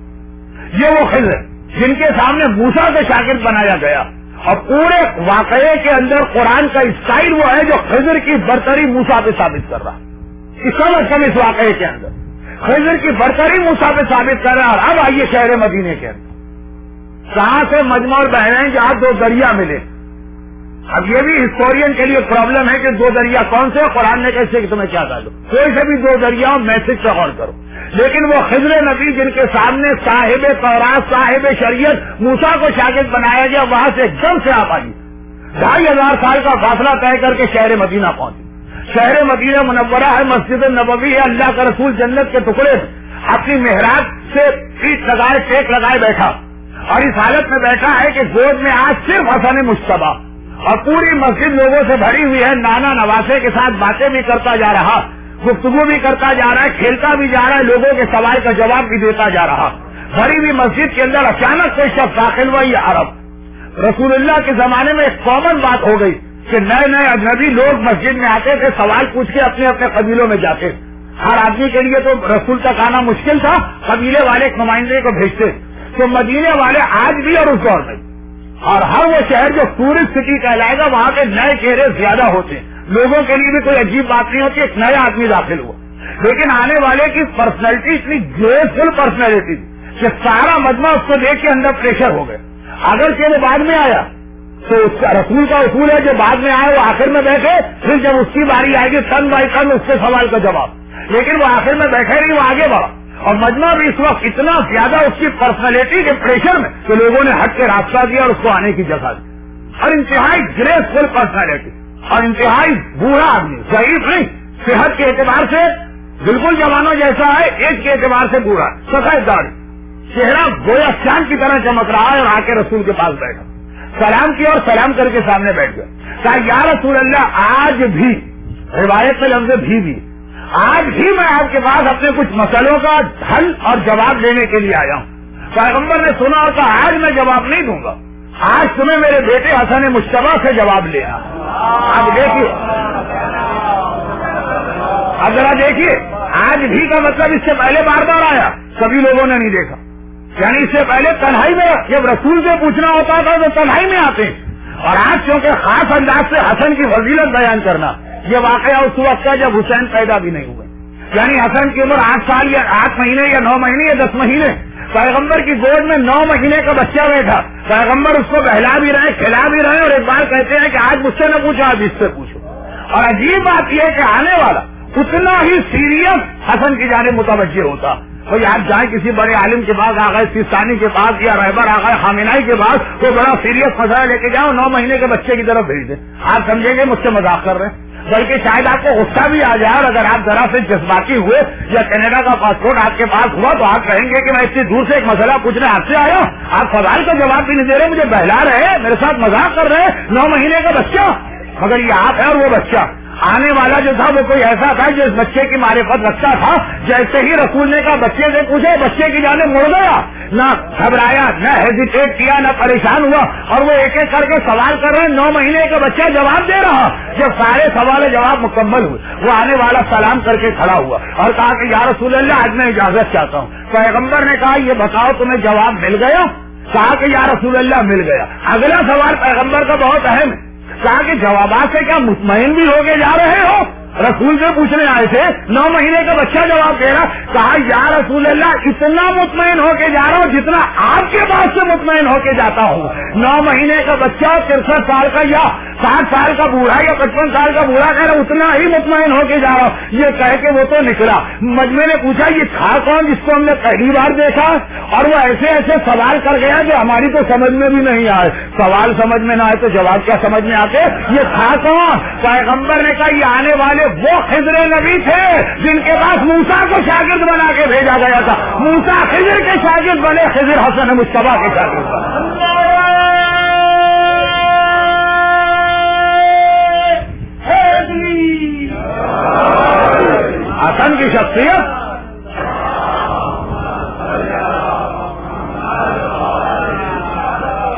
یہ وہ خضر جن کے سامنے موسیٰ کو شاگرد بنایا گیا. اور پورے واقعے کے اندر قرآن کا اسٹائل وہ ہے جو خضر کی برتری موسیٰ پہ ثابت کر رہا, کم از کم اس واقعے کے اندر خضر کی برتری موسیٰ پہ ثابت کر رہا. اور اب آئیے شہر مدینے کے اندر, کہاں سے مجمع البحرین جہاں دو دریا ملے. اب یہ بھی ہسٹورین کے لیے پرابلم ہے کہ دو دریا کون سے, قرآن نے کیسے کہ تمہیں کیا تعلق, کوئی سے بھی دو دریاؤں میسج سے غور کرو. لیکن وہ خضر نبی جن کے سامنے صاحب تورات صاحب شریعت موسیٰ کو شاگرد بنایا گیا, وہاں سے ایک دم سے آپ آئیے 2500 سال کا فاصلہ طے کر کے شہر مدینہ پہنچے. شہر مدینہ منورہ ہے, مسجد النبوی ہے, اللہ کا رسول جنت کے ٹکڑے اپنی محراب سے پیٹ لگائے ٹیک لگائے بیٹھا, اور اس حالت میں بیٹھا ہے کہ گود میں آج صرف حسن مجتبیٰ, اور پوری مسجد لوگوں سے بھری ہوئی ہے. نانا نواسے کے ساتھ باتیں بھی کرتا جا رہا, گفتگو بھی کرتا جا رہا ہے, کھیلتا بھی جا رہا ہے, لوگوں کے سوال کا جواب بھی دیتا جا رہا. بھری ہوئی مسجد کے اندر اچانک کوئی شخص داخل ہوا, یہ عرب. رسول اللہ کے زمانے میں ایک کامن بات ہو گئی کہ نئے نئے اجنبی لوگ مسجد میں آتے تھے, سوال پوچھ کے اپنے اپنے قبیلوں میں جاتے. ہر آدمی کے لیے تو رسول تک آنا مشکل تھا, قبیلے والے ایک نمائندے کو بھیجتے. تو مدینے والے آج بھی اور اس دور میں, اور ہر وہ شہر جو ٹورسٹ سٹی کہلائے گا وہاں کے نئے چہرے زیادہ ہوتے ہیں, لوگوں کے لیے بھی کوئی عجیب بات نہیں ہوتی ایک نیا آدمی داخل ہوا. لیکن آنے والے کی پرسنالٹی اتنی گریسفل پرسنالٹی تھی کہ سارا مجمع اس کو دیکھ کے اندر پریشر ہو گئے. اگر کہ وہ بعد میں آیا تو اس کا رسول کا اصول ہے جو بعد میں آئے وہ آخر میں بیٹھے, پھر جب اس کی باری آئے گی ٹن بائی ٹن اس کے سوال کا جواب. لیکن وہ آخر میں بیٹھے نہیں, وہ آگے بڑھا, اور مجمع بھی اس وقت اتنا زیادہ اس کی پرسنالٹی کے پریشر میں کہ لوگوں نے ہٹ کے راستہ دیا اور اس کو آنے کی جگہ دی. اور انتہائی گریسفل پرسنالٹی, اور انتہائی بوڑھا آدمی, ضعیف نہیں, صحت کے اعتبار سے بالکل جوانوں جیسا ہے, ایج کے اعتبار سے بوڑھا, سفید داڑھی, چہرہ گویا چاند کی طرح چمک رہا ہے. اور آ کے رسول کے پاس بیٹھا, سلام کیا اور سلام کر کے سامنے بیٹھ گیا. کہا یا رسول اللہ, آج بھی روایت میں لفظ بھی آج بھی میں آپ کے پاس اپنے کچھ مسئلوں کا حل اور جواب دینے کے لیے آیا ہوں. پیغمبر نے سنا ہوتا آج میں جواب نہیں دوں گا, آج تمہیں میرے بیٹے حسن مجتبیٰ سے جواب لینا. اب دیکھیے, اب ذرا دیکھیے, آج بھی کا مطلب اس سے پہلے بار بار آیا, سبھی لوگوں نے نہیں دیکھا. یعنی اس سے پہلے تنہائی میں جب رسول سے پوچھنا ہوتا تھا تو تنہائی میں آتے ہیں, اور آج کیونکہ خاص انداز سے حسن کی فضیلت بیان کرنا, یہ واقعہ اس وقت کا جب حسین پیدا بھی نہیں ہوئے. یعنی حسن کی عمر 8 سال یا 8 مہینے یا 9 مہینے یا 10 مہینے, پیغمبر کی گود میں 9 مہینے کا بچہ بیٹھا, پیغمبر اس کو بہلا بھی رہے, کھلا بھی رہے, اور ایک بار کہتے ہیں کہ آج مجھ سے نہ پوچھو, آج اس سے پوچھو. اور عجیب بات یہ ہے کہ آنے والا اتنا ہی سیریس حسن کی جانب متوجہ ہوتا. بھائی آپ جائیں کسی بڑے عالم کے پاس, آغا سیستانی کے پاس یا رہبر آغا خامنائی کے پاس, کوئی بڑا سیریس مسئلہ لے کے جاؤ, 9 مہینے کے بچے کی طرف بھیج دیں, آپ سمجھیں گے مجھ سے مذاق کر رہے ہیں. بلکہ شاید آپ کو غصہ بھی آ جائے، اور اگر آپ ذرا سے جذباتی ہوئے یا کینیڈا کا پاسپورٹ آپ کے پاس ہوا تو آپ کہیں گے کہ میں اتنی دور سے ایک مسئلہ پوچھنے آپ سے آیا، آپ سوال کا جواب بھی نہیں دے رہے، مجھے بہلا رہے، میرے ساتھ مذاق کر رہے ہیں، 9 مہینے کا بچہ، مگر یہ آپ ہے اور وہ بچہ۔ آنے والا جو تھا وہ کوئی ایسا تھا جو اس بچے کی معرفت رکھتا تھا، جیسے ہی رسول نے کہا بچے سے پوچھے، بچے کی جانب مڑ گیا، نہ گھبرایا، نہ ہیزیٹیٹ کیا، نہ پریشان ہوا، اور وہ ایک ایک کر کے سوال کر رہے ہیں، 9 مہینے کا بچہ جواب دے رہا۔ جب سارے سوال جواب مکمل ہوئے، وہ آنے والا سلام کر کے کھڑا ہوا اور کہا کہ یا رسول اللہ آج میں اجازت چاہتا ہوں۔ پیغمبر نے کہا یہ بتاؤ تمہیں جواب مل گیا؟ کہا کہ یا رسول اللہ مل گیا۔ اگلا سوال پیغمبر کا بہت اہم ہے، کہا کہ جوابات سے کیا مطمئن بھی ہو کے جا رہے ہو؟ رسول سے پوچھنے آئے تھے، 9 مہینے کا بچہ جواب دے رہا۔ کہا یا رسول اللہ اتنا مطمئن ہو کے جا رہا ہوں جتنا آپ کے پاس سے مطمئن ہو کے جاتا ہوں۔ 9 مہینے کا بچہ 63 سال کا یا 60 سال کا بوڑھا یا 55 سال کا بوڑھا کہہ رہا اتنا ہی مطمئن ہو کے جا رہا ہوں۔ یہ کہہ کے وہ تو نکلا۔ مجمع نے پوچھا یہ تھا کون جس کو ہم نے پہلی بار دیکھا؟ اور وہ ایسے ایسے سوال کر گیا جو ہماری تو سمجھ میں بھی نہیں آئے۔ سوال سمجھ میں نہ آئے تو جواب کیا سمجھ میں آتے؟ یہ تھا کون؟ پیغمبر نے کہا یہ آنے والے وہ خضر نبی تھے جن کے پاس موسیٰ کو شاگرد بنا کے بھیجا گیا تھا۔ موسیٰ خضر کے شاگرد بنے، خضر حسن مصطفیٰ کے شاگرد بنے۔ حسن کی شخصیت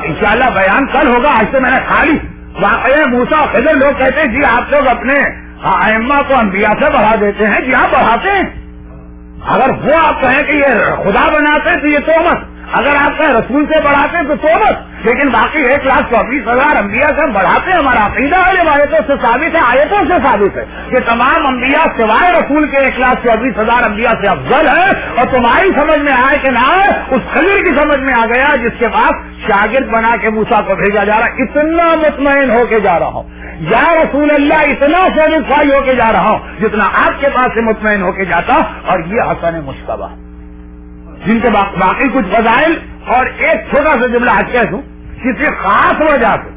انشاءاللہ بیان کل ہوگا، آج سے میں نے کھا لی۔ واقعی موسیٰ اور خضر، لوگ کہتے ہیں جی آپ لوگ اپنے ائمہ کو انبیاء سے بڑھا دیتے ہیں، جی آپ بڑھاتے ہیں۔ اگر وہ آپ کہیں کہ یہ خدا بناتے ہیں تو یہ تہمت، اگر آپ کہیں رسول سے بڑھاتے ہیں تو تہمت، لیکن باقی 1,24,000 انبیاء سے ہم بڑھاتے ہیں۔ ہمارا عقیدہ ہے، روایتوں سے ثابت ہے، آیتوں سے ثابت ہے کہ تمام انبیاء سوائے رسول کے 1,24,000 انبیاء سے افضل ہے، اور تمہاری سمجھ میں آئے کہ نہ آئے، اس خضر کی سمجھ میں آ گیا جس کے پاس شاگرد بنا کے موسیٰ کو بھیجا جا رہا۔ اتنا مطمئن ہو کے جا رہا ہوں یا رسول اللہ، اتنا سیٹسفائی ہو کے جا رہا ہوں جتنا آپ کے پاس سے مطمئن ہو کے جاتا۔ اور یہ حسن مصطفیٰ جن کے باقی کچھ فضائل، اور ایک چھوٹا سا جملہ آج کہہ دوں، کسی خاص وجہ سے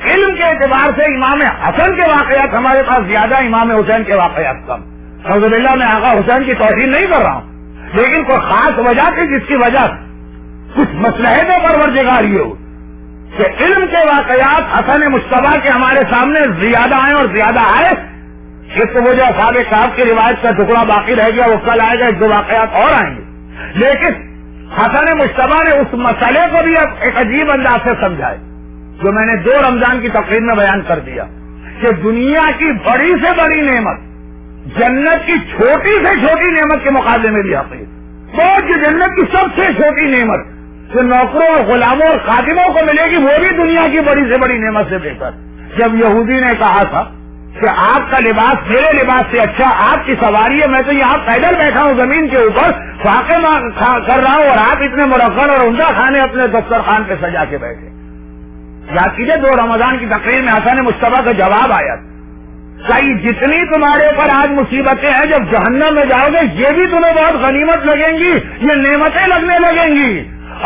علم کے اعتبار سے امام حسن کے واقعات ہمارے پاس زیادہ، امام حسین کے واقعات کم۔ نعوذ باللہ میں آقا حسین کی توہین نہیں کر رہا ہوں، لیکن کوئی خاص وجہ تھی جس کی وجہ کچھ مصلحت پروردگار یہ ہو کہ علم کے واقعات حسن مصطفیٰ کے ہمارے سامنے زیادہ آئے، اور زیادہ آئے۔ ایک تو وہ جو اصحاب کہف کی روایت کا ٹکڑا باقی رہ گیا، وہ کل آئے گا، 1-2 واقعات اور آئیں گے، لیکن حسن مصطفیٰ نے اس مسئلے کو بھی ایک عجیب انداز سے سمجھائے جو میں نے 2 رمضان کی تقریر میں بیان کر دیا کہ دنیا کی بڑی سے بڑی نعمت جنت کی چھوٹی سے چھوٹی نعمت کے مقابلے میں بھی حقیقی، بہت جو جنت کی سب سے چھوٹی نعمت جو نوکروں اور غلاموں اور خادموں کو ملے گی وہ بھی دنیا کی بڑی سے بڑی نعمت سے بہتر۔ جب یہودی نے کہا تھا کہ آپ کا لباس میرے لباس سے اچھا، آپ کی سواری ہے، میں تو یہاں پیدل بیٹھا ہوں زمین کے اوپر فاقے کر رہا ہوں، اور آپ اتنے مرغن اور عمدہ کھانے اپنے دسترخوان پہ سجا کے بیٹھے۔ یاد کیجیے 2 رمضان کی تقریر میں حسن مصطفیٰ کا جواب آیا کہ جتنی تمہارے اوپر آج مصیبتیں ہیں، جب جہنم میں جاؤ گے یہ بھی تمہیں بہت غنیمت لگیں گی، یہ نعمتیں لگنے لگیں گی،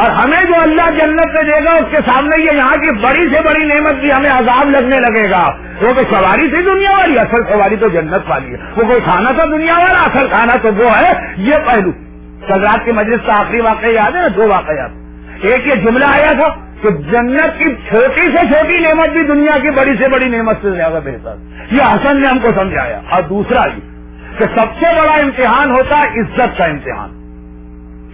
اور ہمیں جو اللہ جنت میں دے گا اس کے سامنے یہ یہاں کی بڑی سے بڑی نعمت بھی ہمیں عذاب لگنے لگے گا۔ وہ تو سواری تھی دنیا والی، اصل سواری تو جنت والی ہے، وہ کوئی کھانا تھا دنیا والا، اصل کھانا تو وہ ہے۔ یہ پہلو کل رات کی مجلس کا آخری واقعہ یاد ہے نا، 2 واقعات۔ ایک یہ جملہ آیا تھا کہ جنت کی چھوٹی سے چھوٹی نعمت بھی دنیا کی بڑی سے بڑی نعمت سے زیادہ بہتر، یہ حسن نے ہم کو سمجھایا۔ اور دوسرا یہ کہ سب سے بڑا امتحان ہوتا ہے عزت کا امتحان۔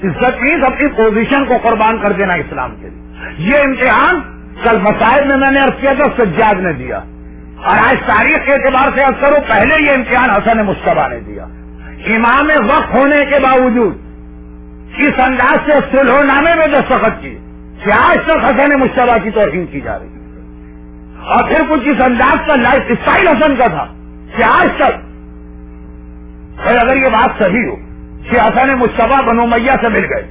عزت نہیں، اپنی پوزیشن کو قربان کر دینا اسلام کے لیے۔ یہ امتحان کل مسائل میں نے عرض کیا تھا، سجاد نے دیا، اور آج تاریخ کے اعتبار سے عرض کروں پہلے یہ امتحان حسن مصطفیٰ نے دیا۔ امام وقت ہونے کے باوجود اس انداز سے صلح نامے میں دستخط کی کہ آج تک حسن مصطفیٰ کی توہین کی جا رہی ہے، اور پھر کچھ اس انداز کا لائف اسٹائل حسن کا تھا کہ آج تک اگر یہ بات صحیح ہو کہ حسن مصطفیٰ بنو امیہ سے مل گئے،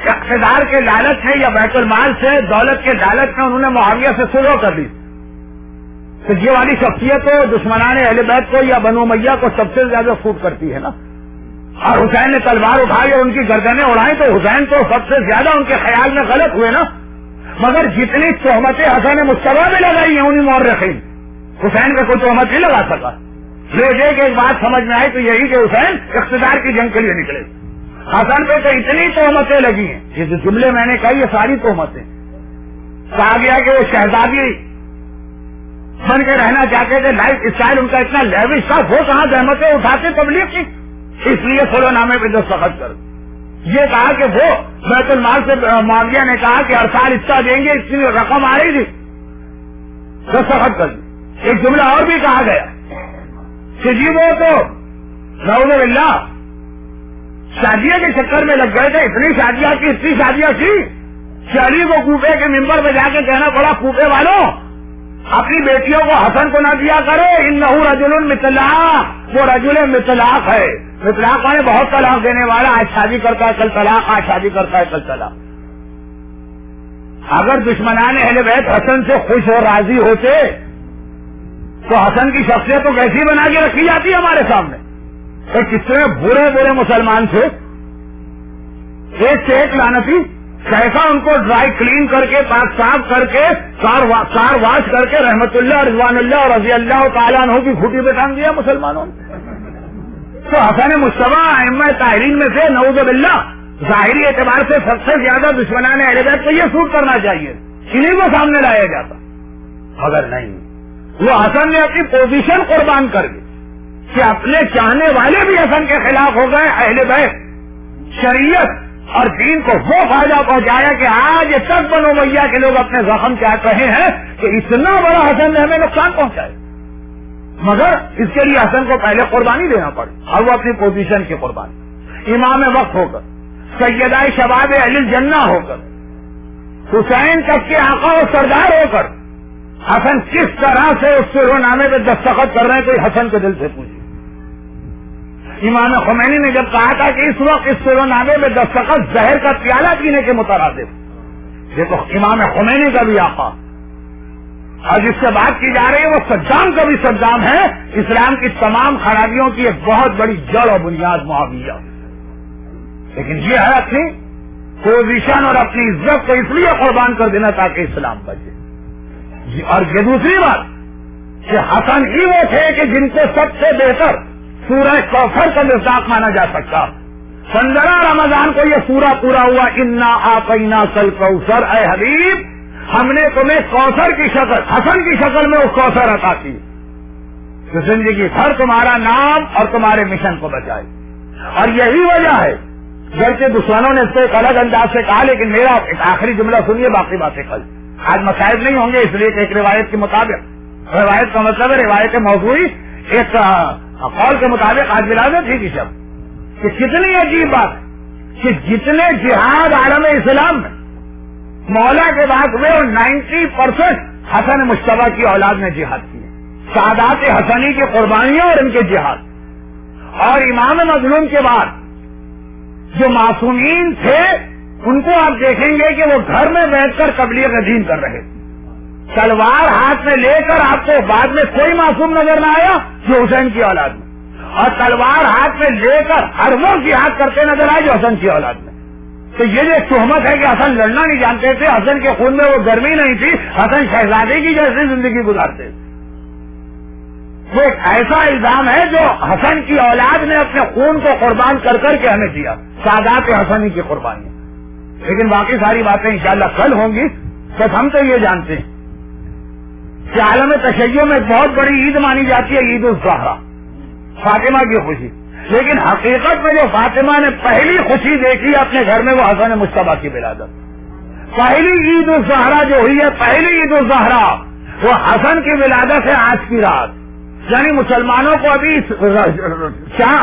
اقتدار کے لالچ ہے یا بیت المال سے، دولت کے لالچ میں انہوں نے معاویہ سے صلح کر دی، تو یہ والی شخصیت تو دشمنان اہل بیت کو یا بنو امیہ کو سب سے زیادہ سوٹ کرتی ہے نا۔ اور حسین نے تلوار اٹھائی اور ان کی گردنیں اڑائیں تو حسین تو سب سے زیادہ ان کے خیال میں غلط ہوئے نا۔ مگر جتنی تہمتیں حسن مصطفیٰ میں لگائی ہیں انہیں مورخین، حسین کا کوئی تہمت نہیں لگا سکا. لوگ ایک بات سمجھ میں آئی تو یہی کہ حسین اقتدار کی جنگ کے لیے نکلے. حسن پہ تو اتنی تہمتیں لگی ہیں, یہ جو جملے میں نے کہا یہ ساری تہمتیں. کہا گیا کہ وہ شہزادی بن کے رہنا چاہتے تھے, لائف اسٹائل ان کا اتنا لیوش تھا, وہ کہاں زحمتیں اٹھاتے تبلیغ کی, اس لیے صلح نامے پہ دستخط کر. یہ کہا کہ وہ بیت المال سے معاویہ نے کہا کہ ہر سال اتنا دیں گے, اتنی رقم آ رہی تھی, دستخط کر دی. ایک جملہ اور بھی کہا گیا کہ جی وہ تو نعوذ باللہ شادیوں کے چکر میں لگ گئے تھے, اتنی شادیاں کی کہ علی کو کوفے کے ممبر پہ جا کے کہنا پڑا کوفے والوں اپنی بیٹیوں کو حسن کو نہ دیا کرو, انہ رجل مطلاق, وہ رجل مطلاق ہے. مطلاق نے بہت طلاق دینے والا, آج شادی کرتا ہے کل طلاق, آج شادی کرتا ہے کل طلاق. اگر دشمنان اہل بیت حسن سے خوش اور راضی ہوتے تو حسن کی شخصیت تو کیسی بنا کے رکھی جاتی ہے ہمارے سامنے. کتنے برے مسلمان تھے, ایک سے ایک لعنتی, کیسا ان کو ڈرائی کلین کر کے پاک صاف کر کے کار واش کر کے رحمت اللہ رضوان اللہ اور رضی اللہ تعالیٰ عنہ کی گھٹی پہ ٹانگ دیا مسلمانوں نے. تو حسن مجتبی ائمہ طاہرین میں سے نعوذ باللہ ظاہری اعتبار سے سب سے زیادہ دشمنان اہل بیت کو یہ سوٹ کرنا چاہیے, انہیں کو سامنے لایا جاتا. مگر نہیں, وہ حسن نے اپنی پوزیشن قربان کر دی کہ اپنے چاہنے والے بھی حسن کے خلاف ہو گئے. اہل بیت شریعت اور دین کو وہ فائدہ پہنچایا کہ آج تک بنو امیہ کے لوگ اپنے زخم چاٹ رہے ہیں کہ اتنا بڑا حسن نے ہمیں نقصان پہنچائے, مگر اس کے لیے حسن کو پہلے قربانی دینا پڑی, اور وہ اپنی پوزیشن کی قربانی. امام وقت ہو کر, سیدہ شباب اہل الجنہ ہو کر, حسین تک کے آقا و سردار ہو کر حسن کس طرح سے اس صلح نامے پہ دستخط کر رہے ہیں, کوئی حسن کے دل سے پوچھے. امام خمینی نے جب کہا تھا کہ اس وقت اس صلح نامے میں دستخط زہر کا پیالہ پینے کے مترادف, دیکھو امام خمینی کا بھی آقا, اور جس سے بات کی جا رہی ہے وہ صدام کا بھی صدام ہے. اسلام کی تمام خرابیوں کی ایک بہت بڑی جڑ اور بنیاد معاویہ, لیکن یہ ہے اپنی پوزیشن اور اپنی عزت کو اس لیے قربان کر دینا تاکہ اسلام بچے. اور یہ دوسری بات کہ حسن ہی وہ تھے کہ جن کو سب سے بہتر سورہ کوثر کا مصداق مانا جا سکتا. 15 رمضان کو یہ سورہ پورا ہوا, انا اعطیناک الکوثر, اے حبیب ہم نے تمہیں کوثر کی شکل, حسن کی شکل میں اس کوثر عطا کی جو زندگی بھر تمہارا نام اور تمہارے مشن کو بچائے. اور یہی وجہ ہے, گرچہ دشمنوں نے اس کو ایک الگ انداز سے کہا, لیکن میرا ایک آخری جملہ سنیے, باقی باتیں کل. آج مسائل نہیں ہوں گے, اس لیے کہ ایک روایت کے مطابق, روایت کا مطلب ہے روایت موضوعی, ایک قول کے مطابق آج ولادت تھی کہ کتنی عجیب بات کہ جتنے جہاد عالم اسلام میں مولا کے بعد ہوئے, اور 90% حسن مجتبی کی اولاد نے جہاد کی. سادات حسنی کی قربانیاں اور ان کے جہاد, اور امام مظلوم کے بعد جو معصومین تھے ان کو آپ دیکھیں گے کہ وہ گھر میں بیٹھ کر تبلیغ دین کر رہے, تلوار ہاتھ میں لے کر. آپ کو بعد میں کوئی معصوم نظر نہ آیا جو حسین کی اولاد میں, اور تلوار ہاتھ میں لے کر ہر وہ جہاد کرتے نظر آئے جو حسن کی اولاد میں. تو یہ جو تہمت ہے کہ حسن لڑنا نہیں جانتے تھے, حسن کے خون میں وہ گرمی نہیں تھی, حسن شہزادے کی جیسی زندگی گزارتے, وہ ایک ایسا الزام ہے جو حسن کی اولاد نے اپنے خون کو قربان کر کر کے ہمیں دیا, سادات حسنی کی قربانی. لیکن باقی ساری باتیں انشاءاللہ کل ہوں گی. بس ہم تو یہ جانتے ہیں کہ عالم تشیع میں بہت بڑی عید مانی جاتی ہے, عید الزہرا, فاطمہ کی خوشی. لیکن حقیقت میں جو فاطمہ نے پہلی خوشی دیکھی اپنے گھر میں وہ حسن مجتبی کی ولادت. پہلی عید الزہرا جو ہوئی ہے, پہلی عید الزہرا وہ حسن کی ولادت ہے آج کی رات. یعنی مسلمانوں کو ابھی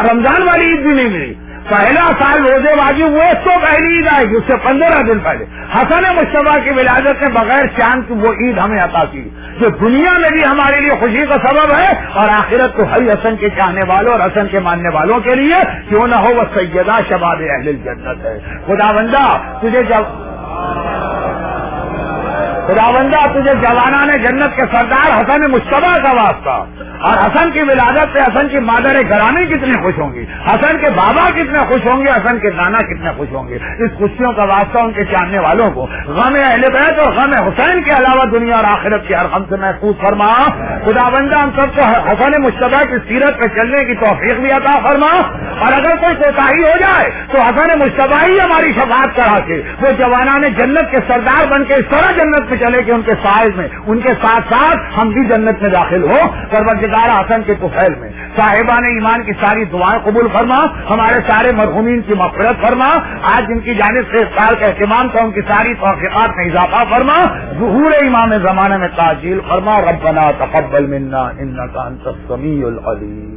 رمضان والی عید بھی نہیں ملی. پہلا سال روزے واجب ہوئے تو پہلی عید آئے گی, اس سے 15 دن پہلے حسن مجتبی کی ولادت نے بغیر چاند کی وہ عید ہمیں عطا کی جو دنیا میں بھی ہمارے لیے خوشی کا سبب ہے, اور آخرت کو ہر حسن کے چاہنے والوں اور حسن کے ماننے والوں کے لیے کیوں نہ ہو وہ سیدہ شباب اہل الجنت ہے. خداوندہ تجھے جوانان جنت کے سردار حسن مجتبی کا واسطہ اور حسن کی ولادت سے حسن کی مادر گرامی کتنے خوش ہوں گی، حسن کے بابا کتنے خوش ہوں گے، حسن کے نانا کتنے خوش ہوں گے۔ اس خوشیوں کا واسطہ ان کے چاہنے والوں کو غم اہل بیت اور غم حسین کے علاوہ دنیا اور آخرت کے ہر غم سے محفوظ فرما۔ خدا بندہ ہم سب کو حسن مجتبی کی سیرت پہ چلنے کی توفیق بھی عطا فرما، اور اگر کوئی کوتاہی ہو جائے تو حسن مجتبی ہی ہماری شفاعت کرا کے وہ جوانان جنت کے سردار بن کے اس طرح جنت میں چلے کہ ان کے سائے میں ان کے ساتھ ساتھ ہم بھی جنت میں داخل ہو۔ پروردگار حسن کے طفیل میں صاحبان ایمان کی ساری دعائیں قبول فرما، ہمارے سارے مرحومین کی مغفرت فرما، آج ان کی جانب سے افطار کا اہتمام تھا ان کی ساری توفیقات میں اضافہ فرما، ظہور امام زمانے میں تعجیل فرما۔ ربنا تقبل منا انک انت السمیع العلیم۔